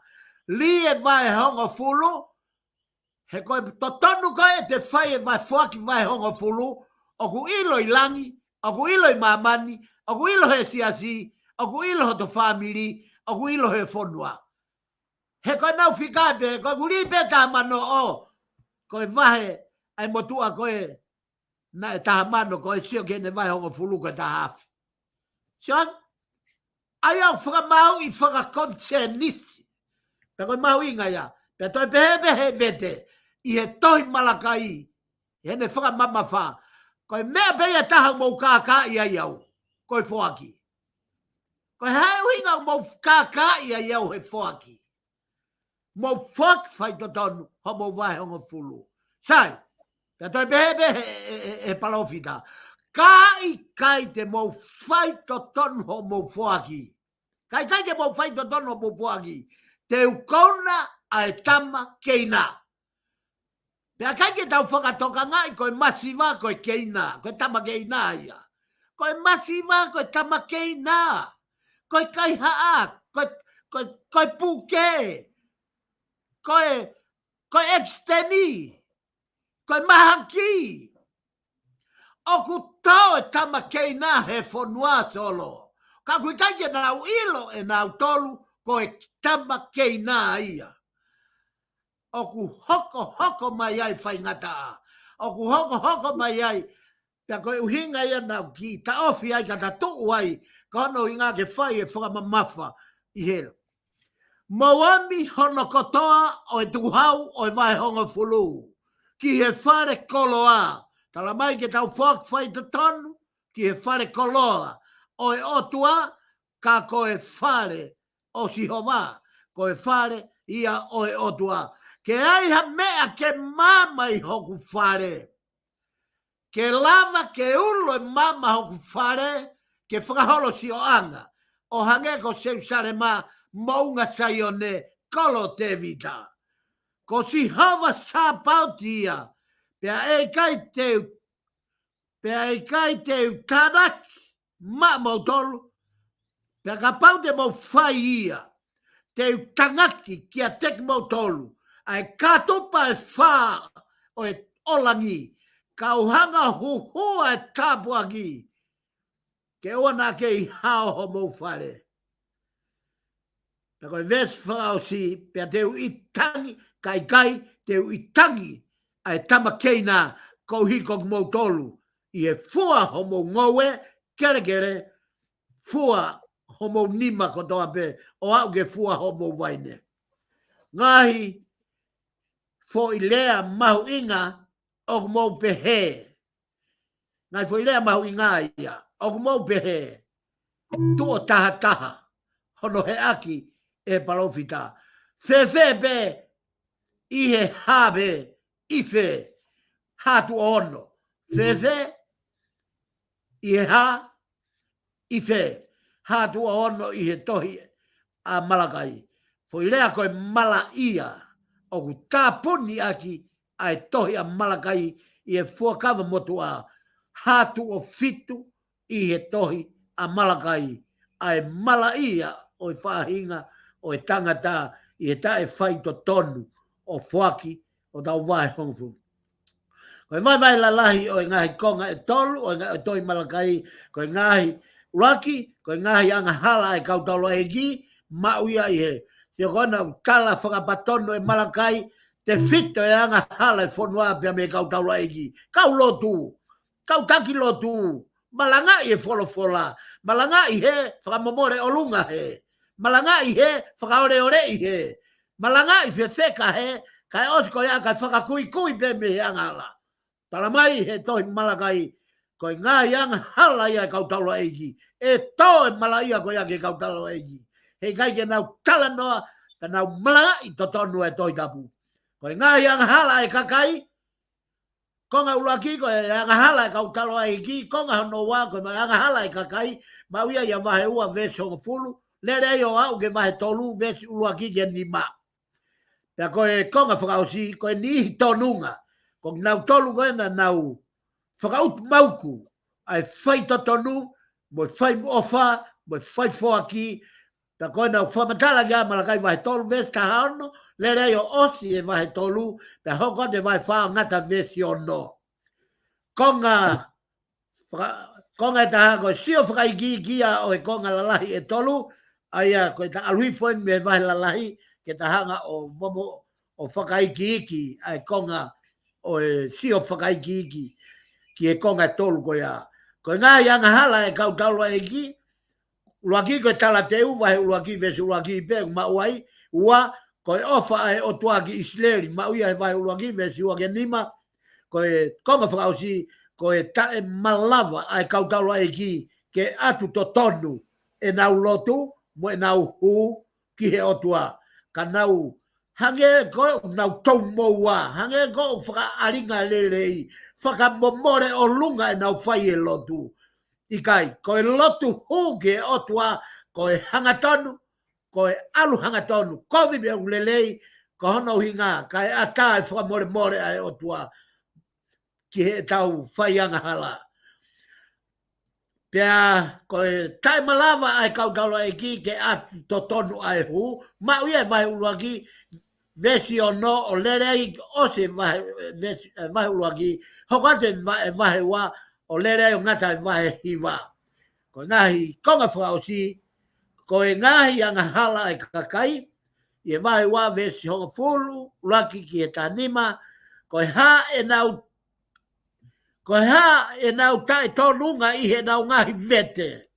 Li e vai hongo fulu, he koe totonu koe te whai e vai whaki vai hongo fulu, o ku ilo i langi, o ku ilo i mamani, o ku ilo he siasi, o ku ilo ho to family, o ku ilo he fonua. He koe nau whikape, koe ku lipe taha mano o, koe vahe ai motua koe na e taha mano koe sio kene vai hongo fulu koe taha hafi. Sion? Ai au whakamau i whakakontsenisi. Pea koe mau inga ia. Pea toi pehe vete. I he tohi malakai. I hene whakamama wha. Koe mea peia taha mou kaka ia iau. Koe whoaki. Koe hae uinga mou kaka ia iau he whoaki. Mou whoaki whai to tonu. Ho mou vai hongo fulu. Sai. Pea toi pehe e palofita. Kai te mou whai to tonu ho mou whoaki. Kai te mou whai to tonu ho mou whoaki. Te ukona a e tama keina. Pea kai ke tau whakatoka ngai koe masiva koe keina. Koe tama keina ia. Koe masiva koe tama keina. Koe kai haa. Koe puke. Koe exteni. Koe mahaki. Oku tau e tama keina he whanua solo. Ka kui kai ke nau ilo e nau tolu koe tama keina ia. Oku hoko mai ai whai ngata. Oku hoko mai ai. Pea koe uhinga ia nau ki ta ofi ai kata tuu ai. Ka hono i ngā ke whai e whakamamafa i hero. Mawami hono kotoa o e tukuhau o e vai hongo fulu. Ki he whare koloa. Tala mai ke tau whai te tonu. Ki he whare koloa. O e otua ka koe whare o sihova. Koe whare ia o e otua. Ke ai ha mea ke mama i hoku whare. Ke lama ke ulo i mama hoku whare. Ke whakaholo si o anga. O hange ko seu sare ma maunga saione kolo te vita. Ko si hava sa pautia. Pea e kai te tanak ma mautolu. Pea ka pau te mau whai ia. Te tangaki ki a tek mautolu. Ai katopa e wha o e olangi. Ka uhanga huhua e tapuaki. Ke ona ke i hao ho mau whare. Pe koe ves whakao si, pe teu I tangi, kai, teu I tangi, ai tama keina, kou hikok mou tolu, I e fua homo ngowe, kere, fua homo nima kotoa pe, o au ke fua homo waine. Ngahi, fo I lea mahu inga, o mou pehe. Ngai fo I lea mahu inga ia, o mou pehe. Tuo taha, hono he aki, e palofita. Fe be, I he habe, ife, hatu ono. Fe, I he ha, ife, hatu ono I he tohi a Malakai. Fo I lea koe mala ia, o ku tāpuni aki, a e tohi a Malakai, I e fuakawa motu a hatu o fitu, I he tohi a Malakai, a e mala ia, o e whahinga, o e tangata, I e tae whai to tonu, o fuaki, o tau vai hongfu. Koe vai la lahi o e ngahi konga e tolu, o e ngahi toi Malakai, koe ngahi raki, koe ngahi anga hala e kautalo e gi, mauia I he. Yo kona tala whakapatono e Malakai, te fito e anga hala e whonua pia me kautalo e gi. Kau lotu, kau taki lotu, malanga I e wholofola, malanga I he, whakamomore o lunga he, malanga I he, whakaore I he, malanga I whewheka he, kai osko ia kai whakakui pe me anga hala. Tala mai he tohi Malakai, koe ngā ianga hala ia kautalo eigi. E tō e mala ia koe ia ke kautalo eigi. He kai ke nau tala noa, ka nau malanga I totonu e toi tapu. Koe ngā ianga hala e kakai, konga ulaki koe ianga hala e kautalo eigi, konga hono wā koe ma ianga hala e kakai, ma uia ia vahe ua vesi hongo fulu, lere eo au ke vahe tolu vesi ulaki ke ni ma. Pea koe konga whakausi, koe ni tonunga. Kong nau tolu koe na nau whakaut mauku ai whai totonu, mo whai ofa, mo whai whoaki, ta koe nau whamatala kia Malakai vahe tolu ves ka haono, le reo osi e vahe tolu, pe hoko te vahe whao ngata vesi ono. Konga e taha koe sio whakaiki kia o e konga lalahi e tolu, aia koe ta alui foen me vahe lalahi, ke tahanga o momo o whakaiki iki ai konga o e sio whakaiki iki ki e konga tolu koe a. Koe ngā ianga hala e kautalo e ki, uaki koe tala te uwahe uaki vesi uaki i pēku ma uai, ua koe ofa e o tuaki Isleri, ma uia he vahe uaki vesi uaki nima, koe konga whakausi, koe tae malava e kautalo e ki, ke atu to tonu e nau lotu, mo e nau hu ki he otua, ka nau hange ko nau tau moa, hange ko whaka aringa lelei, whaka momore o lunga e nau whai e lotu. Ikai, koe lotu huke otua, koe hangatonu, koe alu hangatonu, kovi me au lelei, ko hono hinga, kai ata e whaka more ai otua, ki he tau whai anga hala. Pea, koe tai malava ai kautalo e ki, ke atu to tonu ai hu, ma uia vai uluaki, vesi o no o lerei ose vahe uruaki, hokate vahe wa o lerei o ngata vahe hiwa. Ko ngahi konga whakaosi, ko e ngahi anga hala e kakai, i e vahe wa vesi honga fulu, uraki ki e tanima, ko e ha e nau tae tonunga i he nau ngahi vete.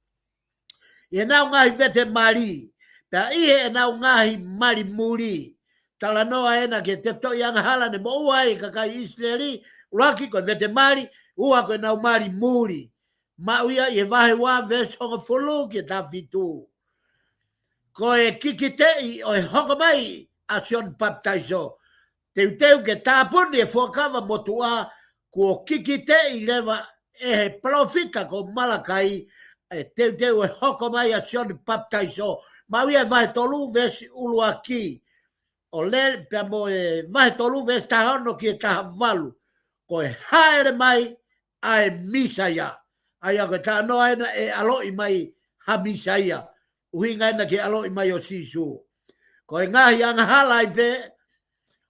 I he nau ngahi vete mari, pea i he nau ngahi mari muri. Tala noa ena ke te to ianga hala ne mo ua e kakai Isleri, uraki koe vete mari, ua koe nau mari muri. Ma uia i e vahe wā ves honga fulu ki ta fitu. Koe kikitei o e honga mai a sion baptaiso. Teu ke tāpuni e fuakawa motua ko kikitei lewa e he profita ko Malakai e teu e honga mai a sion baptaiso. Ma uia e vahe tolu ves uluaki. O le pe mo e mai tolu ves tahono ki e tahavalu. Ko e haere mai a e misaia. Ai ako ta no ena e aloi mai ha misaia. Uhinga ena ke aloi mai o sisu. Ko e ngahi anga halai pe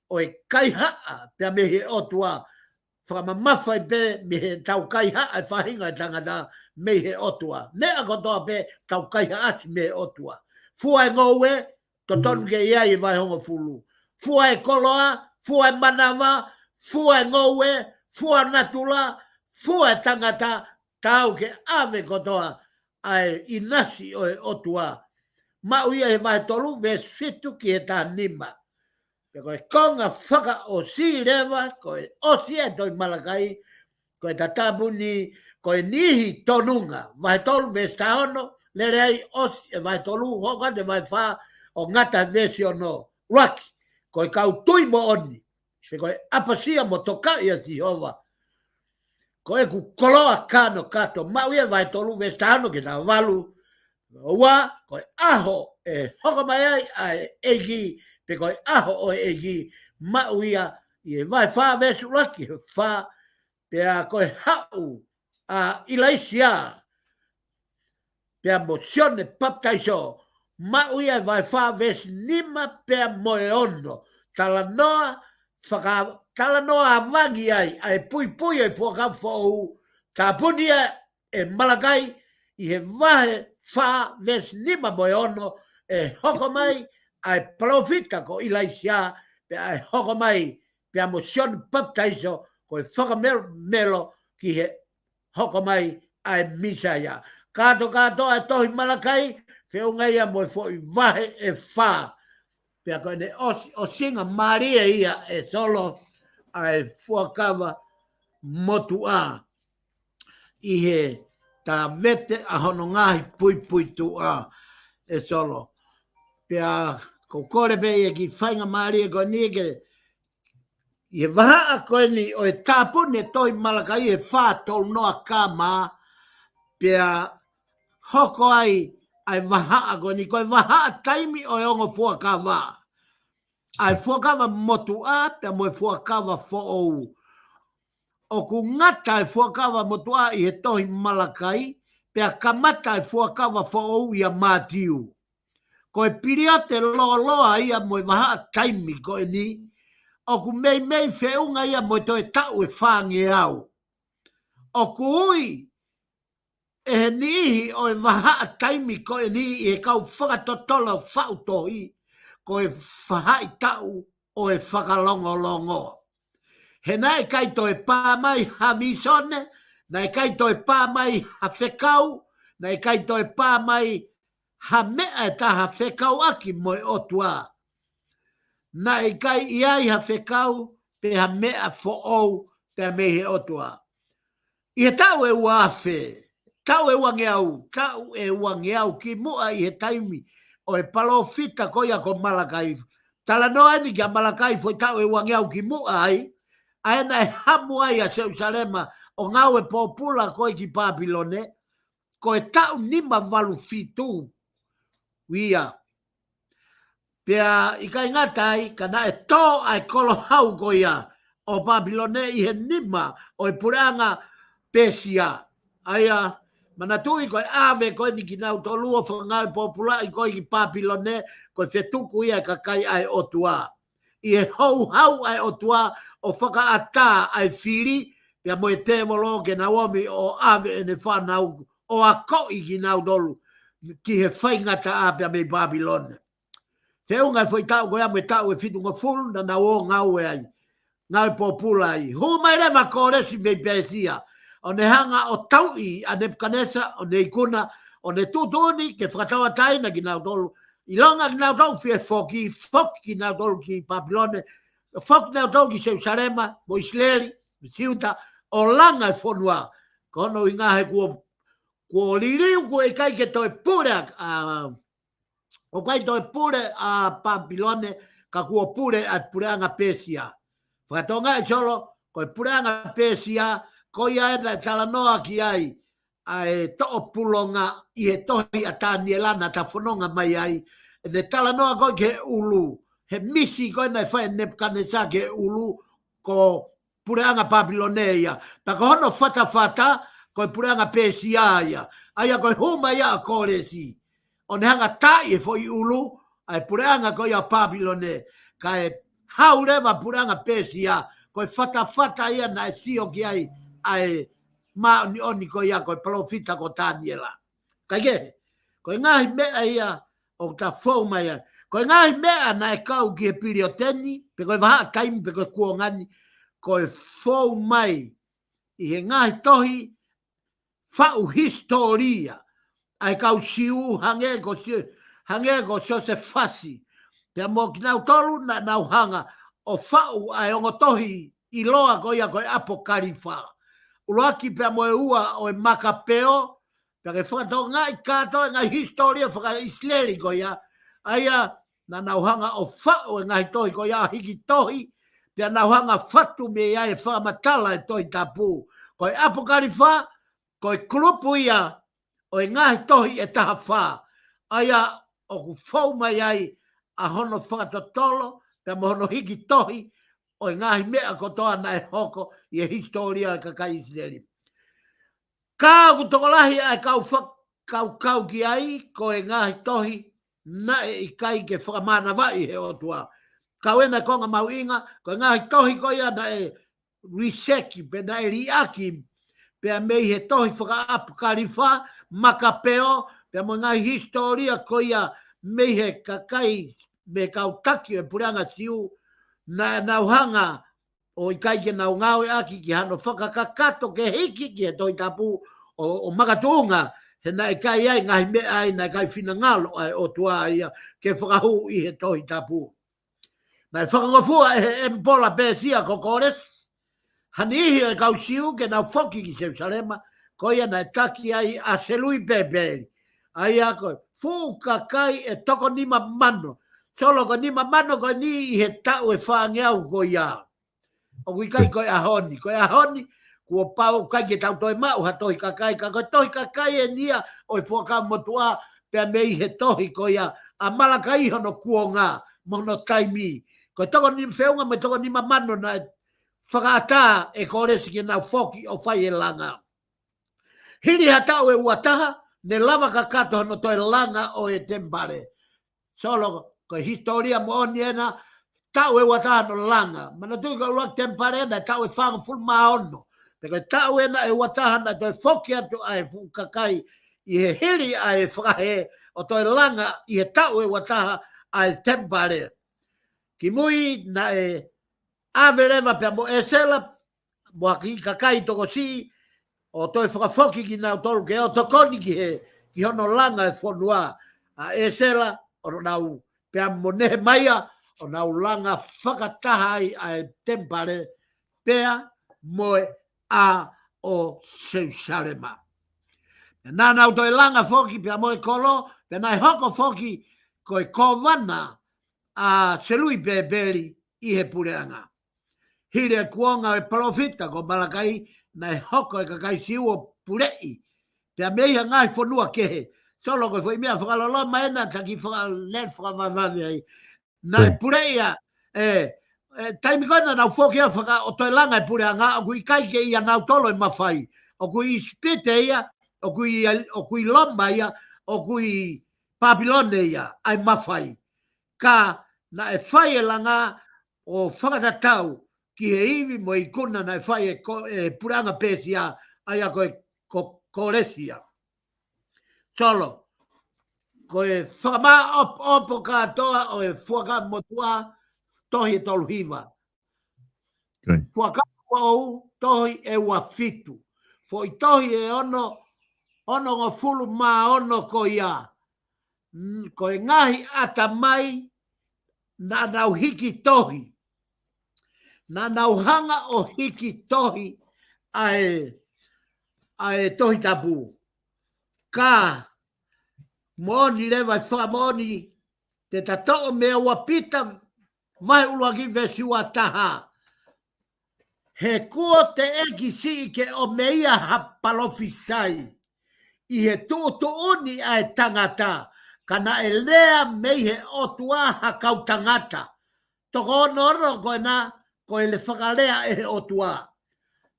o e kai haa pe me he otua. Whakamamawhai pe me he tau kai haa e whahinga tangata me he otua. Me ako toa pe tau kai haa si me he otua. Fua e ngoue Totonu ke ia I vai hongo fulu. Fua e koloa, fua e manawa, fua e ngoue, fua natula, fua e tangata, tau ke ave kotoa ai inasi o e otua. Ma uia e vai tolu ve fitu ki e tā nima. Pe koe konga whaka o si rewa, koe osi e toi malakai, koe tatabuni, koe nihi tonunga, vai tolu ve staono, le rei osi e vai tolu, hoka te vai wha o ngata vesi ono, waki, koe kau tui mo oni, se koe apasia mo toka ia si hova, koe ku koloa kano kato, ma uia vai tolu ve staono ke ta walu, wa koe aho e hoka mai ai egi, pe koe aho o egi, ma uia I vai wha vesu laki, wha pe a koe hau a ilaisia, pe a mozione baptaiso, ma uia vai wha vesu nima pe a moe ono, tala noa avangi ai pui pui ai puakam fōu, ta punia e malakai I he vahe wha vesu nima moe ono, e hoko mai ai profita ko ilaisia, pe ai hoko mai pe a mozione baptaiso, koe whakamelo ki he hoko mai ai misaya. Kato e tohi malakai, whiunga ia mo foi vahe e wha. Pea koe ne o singa Maria ia e solo ai fuakawa motu a. I he ta vete a hono ngahi pui pui tu a e solo. Pea ko kore pe ia ki whainga Maria koe nike I waha a koe ni o e tāpu ne toi malakai e wha tau noa ka maa, pia hoko ai waha a koe ni koe waha a taimi o e ongo fuakawa. Ai fuakawa motu a, pia moe fuakawa fo ou. O ku ngata e fuakawa motu a I he tohi malakai, pia kamata e fuakawa fo ou ia mātiu. Koe piria te loa loa ia moe waha a taimi koe ni, o ku mei whiunga ia mo toi tau e whange au. O ku ui, e he nihi o e waha a taimi ko e nihi e kau whakatotola whautohi, ko e whahai tau o e whakalongolongo. He nai kai toi pā mai ha misone, nai kai toi pā mai ha whekau, nai kai toi pā mai ha mea e taha whekau aki mo e otua. Na e kai iai ha whekau pe ha mea fo ou pe mehe otua. I he tau e ua awhe, tau e ua ngeau ki mua I he taimi o e palo fita koia ko Malakai. Tala noa ni kia Malakai foi tau e ua ngeau ki mua ai, a ena e hamu ai a Seusalema o ngau e popula koi ki Papilone, ko e tau nima valu fitu. Wia. Pea I kai ngatai, kana e tō ai kolo hau koia o Papilone I he nima o e puranga pesia. Aia, manatui koe ave koe ni ki nau tolua whangau popula I koe ki Papilone, koe whetuku ia kakai ai otua. I he hau ai otua o whakaata ai whiri, pea mo e tēmolo ke na omi o ave ene whanau o a koi ki nau dolu ki he whaingata a pea me Papilone. Te unga foi tau koe ame tau e fitunga fulu na o ngau e ai. Ngau e popula ai. Hu mai re makoresi me pesia. O ne hanga o tau I a Nebkanesa, o ne ikuna, o ne tutuni ke whakatawa taina ki nau tolu. I longa ki nau tolu fie foki ki nau tolu ki Papilone. Foki nau tolu ki Seusalema, mo Isleri, Siuta, o langa e whonua. Kono I ngahe kua liriu kua I kai ke toi pure o kai toi pure a Papilone ka kua pure a pureanga pesia. Whakatonga e solo, koe pureanga pesia, ko ia e talanoa ki ai, ai to'o pulonga I he tohi a tānielana ta whanonga mai ai, e ne talanoa koe ke ulu, he misi koe nei whae Nebkanesa ke ulu, ko pureanga Papiloneia, pa ko hono whata, koe pureanga pesia ia, aia koe huma ia a koresi, o ne hanga tai e foi ulu, ai pureanga koe a Papilone, ka e haurewa pureanga pesia, koe whata ia na e sio ki ai ma ni oni koe ia koe profita ko Daniela. Kai ke, koe ngahi mea ia o ta whau mai, Ko ngai mea na e kau ki e piri o teni, pe koe waha kaimi, pe koe kua ngani, koe fou mai i he ngai tohi whau historia. Ai kau siu hange ko se fasi. Pea mo ki nau tolu na nau hanga o whau ai ongo tohi i loa ko ia koe apokarifa. Uloaki pea mo e ua o e makapeo, pea ke whakato ngai kato e ngai historia whaka isleri ko ia. Aia na nau hanga o whau e ngai tohi ko ia hiki tohi, pea nau hanga whatu me ia e whamatala e tohi tapu. Koe apokarifa, koe klupu ia o e ngai tohi e taha wha. Aia o ku whau mai ai a hono whakatotolo, pea mo hono hiki tohi, o e ngahi mea kotoa na e hoko i e historia e kakai Israeli. Ka ku tokolahi ai kau ki ai, ko e ngahi tohi, na e i kai ke whakamana vai he otua. Kau ena konga mau inga, ko e ngahi tohi ko ia na e riseki, pe na e riaki, pe mei he tohi whakaapukarifa, makapeo, pe mo ngahi historia ko ia mei he kakai me kau taki e puranga siu, na nau hanga o i kai ke nau ngau e aki ki hano whakakakato ke hiki ki e toi tapu o makatunga he na e kai ai ngahi me ai na e kai whina ngalo ai o tua ia ke whakahu i he toi tapu. Na e whakangofua e mpola pēsia ko kores hani ihi e kau siu ke nau whoki ki Jerusalema ko ia na e taki ai a selui pēpēri. Ai a koe fuka kai e toko nima mano solo ko nima mano ko ni he tau e whaangeau ko ia. O kui kai koe ahoni. Koe ahoni, kua pau kai ke tau toi mau ha tohi kakai. Ka koe tohi kakai e nia o e whakau motua pia mei he tohi ko ia. A malaka iho no kuonga mono taimi. Koe toko ni whiunga me toko nima mano na whakaata e koresi ki nau whoki o whai e langa. Hiri ha tau e uataha, ne lava kakato no toi langa o e tempare. Solo ko historia mo oni ena tau e wataha no langa. Mana tui ka uak tempare na tau e whanga full maono. Peka tau ena e wataha na toi whoki atu ai kakai i he hiri ai whakahe o toi langa i he tau e wataha ai tempare. Ki mui na e averema pia mo e sela mo aki kakai toko si o toi whakawhoki ki nau tolu ke o tokoni ki he ki hono langa e whonua a e sela o nau pia mo nehe maia o nau langa whakataha ai tempare pia moe a o Jerusalema. Nā nau toi langa whoki pia moe kolo, pia nai hoko whoki koe kovana a selui pēpēri i he pureanga. Hire kuonga e profita ko malakai nai hoko e kakai siu o purei. Pia meia ngai whonua kehe. Solo koe whai mea whakaloloma ena taki whakalet whakavavavi ai. Nai pureia, taimi koina nau whoki a whaka o toi langa e pureanga, o kui kaike ia nau tolo i mawhai. O kui spite ia, o kui lomba ia, o kui Papilone ia, ai mawhai. Ka na e whai e langa o whakatatau ki he iwi mo i kuna na e whai e pureanga pēsia ai a koe koresia. Solo, koe whakama opo katoa o e whaka motua tohi e tolu hiva. Whaka ou tohi e ua fitu. Fo i tohi e ono ngā fulu mā ono ko ia. Koe ngahi ata mai na nau hiki tohi. Na nau hanga o hiki tohi ai tohi tapu. Ka moni lewa whakamoni te tatoo mea wapita vai uluaki vesiua taha. He kua te eki si ke o meia hapalofisai. I he tūtu uni ai tangata. Kana e lea mei he otua hakau tangata. Toko onoro koe na koe le whakalea e he otua.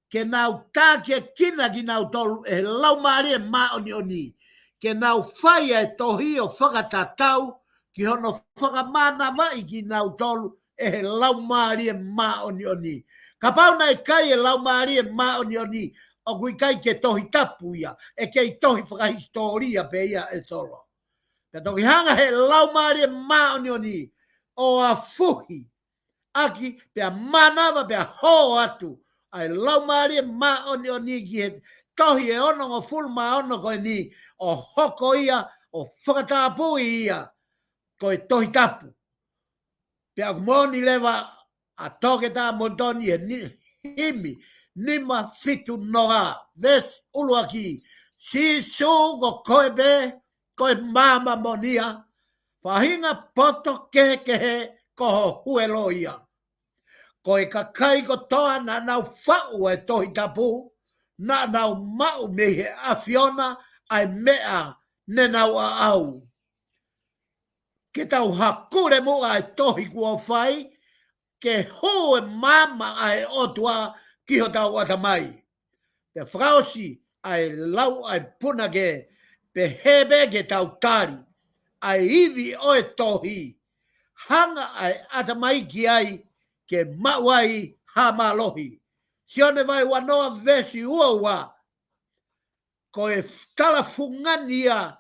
Ke nau tā ke kina ki nau tolu e he laumari e maoni oni. Ke nau whai e tohi o whakatatau ki hono whakamana mai ki nau tolu e he laumari e maoni oni. Ka pauna e kai e laumari e maoni oni o kui kai ke tohi tapu ia e kei tohi whakahistoria pe ia e tolo. Te toki hanga he lau maari maoni o a fuhi. Aki pea manawa pea ho atu. Ai lau maari maoni ki he tohi e ono o fulu ma ono koe ni. O hoko ia, o whakatapu ia. Koe tohi tapu. Pea kumoni lewa a toke tā montoni e himi. Nima fitu noa. Ves ulua ki. Sisu ko koe be. Koe mama monia. Whahinga poto kehe koho huelo ia. Koe kakai ko toa na nau whau e tohi tapu. Na nau mau me he awhiona ai mea ne nau a au. Ke tau hakure mua e tohi kua whai. Ke ho e mama ai otua ki ho tau atamai. Pe whausi ai lau ai puna ke pe hebe ke tau tari. Ai iwi o e tohi. Hanga ai atamai ki ai ke mauai ha malohi. Sione vai wanoa vesi ua. Ko e tala fungania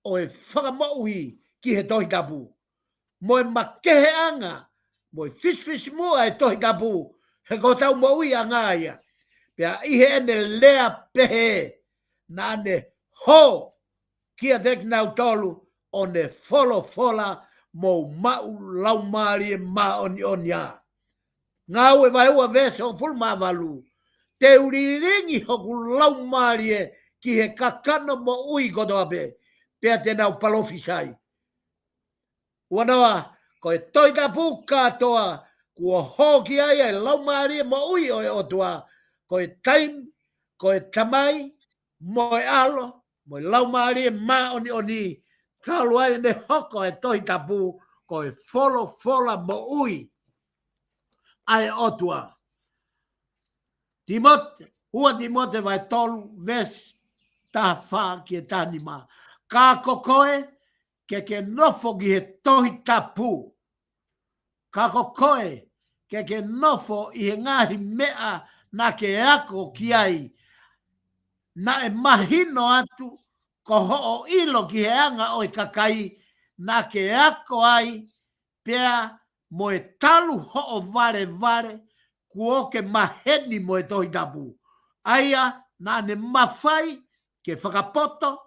o e whakamauhi ki he tohi tapu. Mo e makehe anga. Mo e fisfis mua e tohi tapu. He ko tau maui anga ia. Pea ihe ene lea pehe. Na ane ho. Kia tek nau tolu. O ne folo fola. Mo mau lau maari e maoni onia. Ngau e vai ua vese o fulu mavalu. Te uriringi hoku lau maari e. Ki he kakano mo ui kotoa pe. Pea te nau palofisai. Wanoa. Ko e toi tapu katoa. Kua hoki ai e lau maari e mo ui o e otua. Ko e taim. Ko e tamai. Mo e alo. Mo e lau maari e maoni oni. Kalu ai ne hoko e toi tapu. Ko e folo fola mo ui. Ai otua. Timote. Hua Timote vai tolu. Ves. Ta wha ki e tanima. Ka kokoe. Ke nofo ki he tohi tapu. Ka kokoe. Ke nofo i he ngahi mea. Na ke ako ki ai. Na e mahino atu. Ko ho ilo ki he anga o i kakai. Na ke ako ai. Pea mo e talu ho vare vare. Kuo ke maheni mo e tohi tapu. Aia na ne mawhai. Ke whakapoto.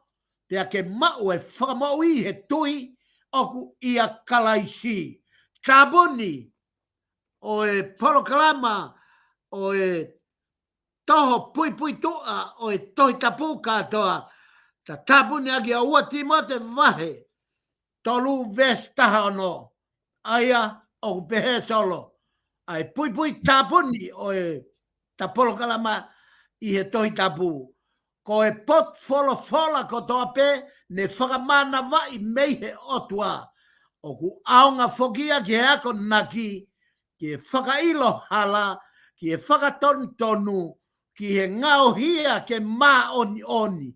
Pea ke mau e whakamaui he tui. Oku ia kalaisi. Tabuni. O e porokalama. O e toho pui pui tua. O e tohi tapu katoa. Ta tabuni agi a ua Timote vahe. Tolu ves taha ono. Aia o pehe solo. Ai pui pui tabuni o e tapolo kalama i he tohi tapu. Ko e pot folo fola ko toa pe ne whakamana vai mei he otua. O ku aonga fokia ki he ako naki. Ki e whakailo hala. Ki e whakatonu tonu. Ki he ngao hia ke ma oni oni.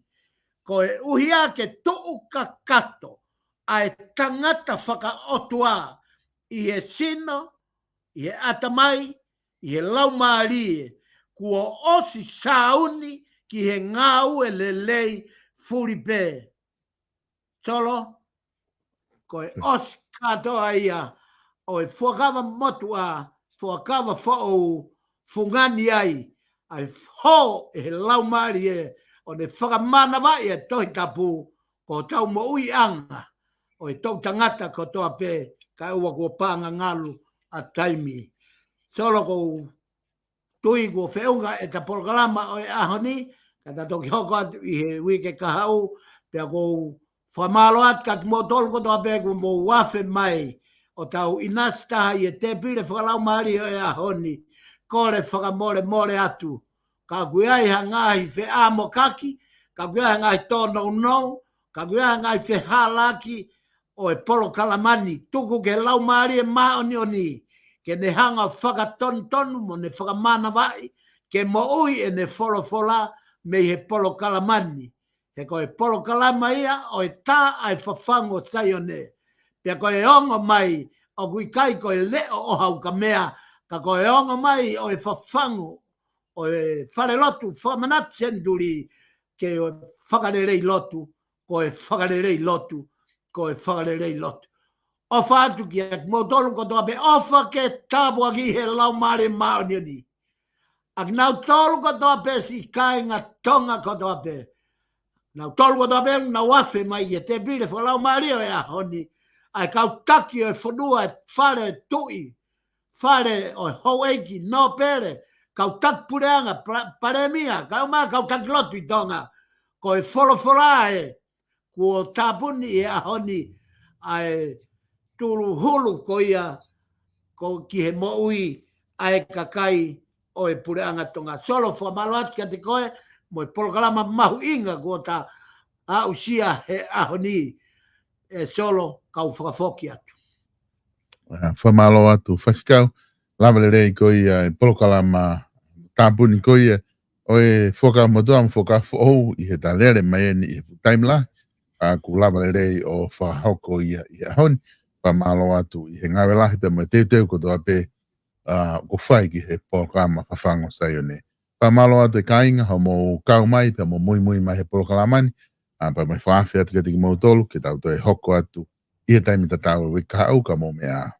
Ko e uhia ke tou ka kato. Ai tangata whakaotua. I he sino. I he atamai. I he laumari. Kua osi sauni. Ki he ngau e lelei furipe. Tolo. Ko e osi katoa ia. O e fuakawa motua. Fuakawa fo fungani ai. Ai ho e he laumari e. O ne whakamana vai e tohi tapu. Ko tau mo ui anga. O e tau tangata ko toa pe. Ka ua kua panga ngalu a taimi. Solo ko tui kua whiunga e ta polkalama o e ahoni. Ka ta toki hoko atu i he wike kahau. Pea ko whamalo atu ka tu mo tolu ko toa pe kua mo wafe mai. O tau inasta i e te pire whakalau maari o e ahoni. Kore whakamore more atu. Ka kuiai hangahi whe amo kaki. Ka kuiai hangahi tono no. Ka kuiai hangahi whe halaki. O e polo kalamani. Tuku ke lau maari e maoni oni. Ke ne hanga whakaton tonu mo ne whakamana vai. Ke mo ui e ne folo fola me he polo kalamani. He ko e polo kalama ia o e tā ai whawhango saione. Pea ko e ongo mai o kui kai ko e leo o hau ka mea. Ka ko e ongo mai o e whawhango. O e whare lotu, whamanat senduri ke o whakarerei lotu, ko e whakarerei lotu, ko e whakarelei lotu. O whātu ki at mo tolu ko toa pe ofa ke tāpua ki he lau mare maoni ni. Ak nau tolu ko toa pe si kai ngā tonga ko toa pe. Nau tolu ko toa pe nau afe mai e te pire wha lau mare o ea honi. Ai kau taki o e whanua e whare tui. Whare o hou eiki no pere. Kau tak pureanga paremia. Kau mā kau tak lotu i tonga. Ko e whorofora e. Ko tāpuni e a honi. Ai turu hulu ko ia. Ko ki he moui. Ai kakai o e pureanga tonga. Solo wha maloat ka te koe. Mo e polokalama mahu inga ko ta. A usia he a honi. E solo kau whakafoki atu. Whamalo atu whasikau. Lawale rei ko ia e polokalama tāpuni ko ia. O e whoka motua mo whoka whoou i he tā lere mai ni i he taimla. Ku lawale rei o whahoko ia i a honi. Whamalo atu i he ngawe lahi pe mo e teuteu ko toa pe ko whai ki he polokalama whawhango sai o ne. Whamalo atu e kainga ho mo kau mai pe mo mui mai he polokalamani. Pa mai whaafea tika tiki mo tolu ke tau to e hoko atu i he taimi tatau e ka au ka mo mea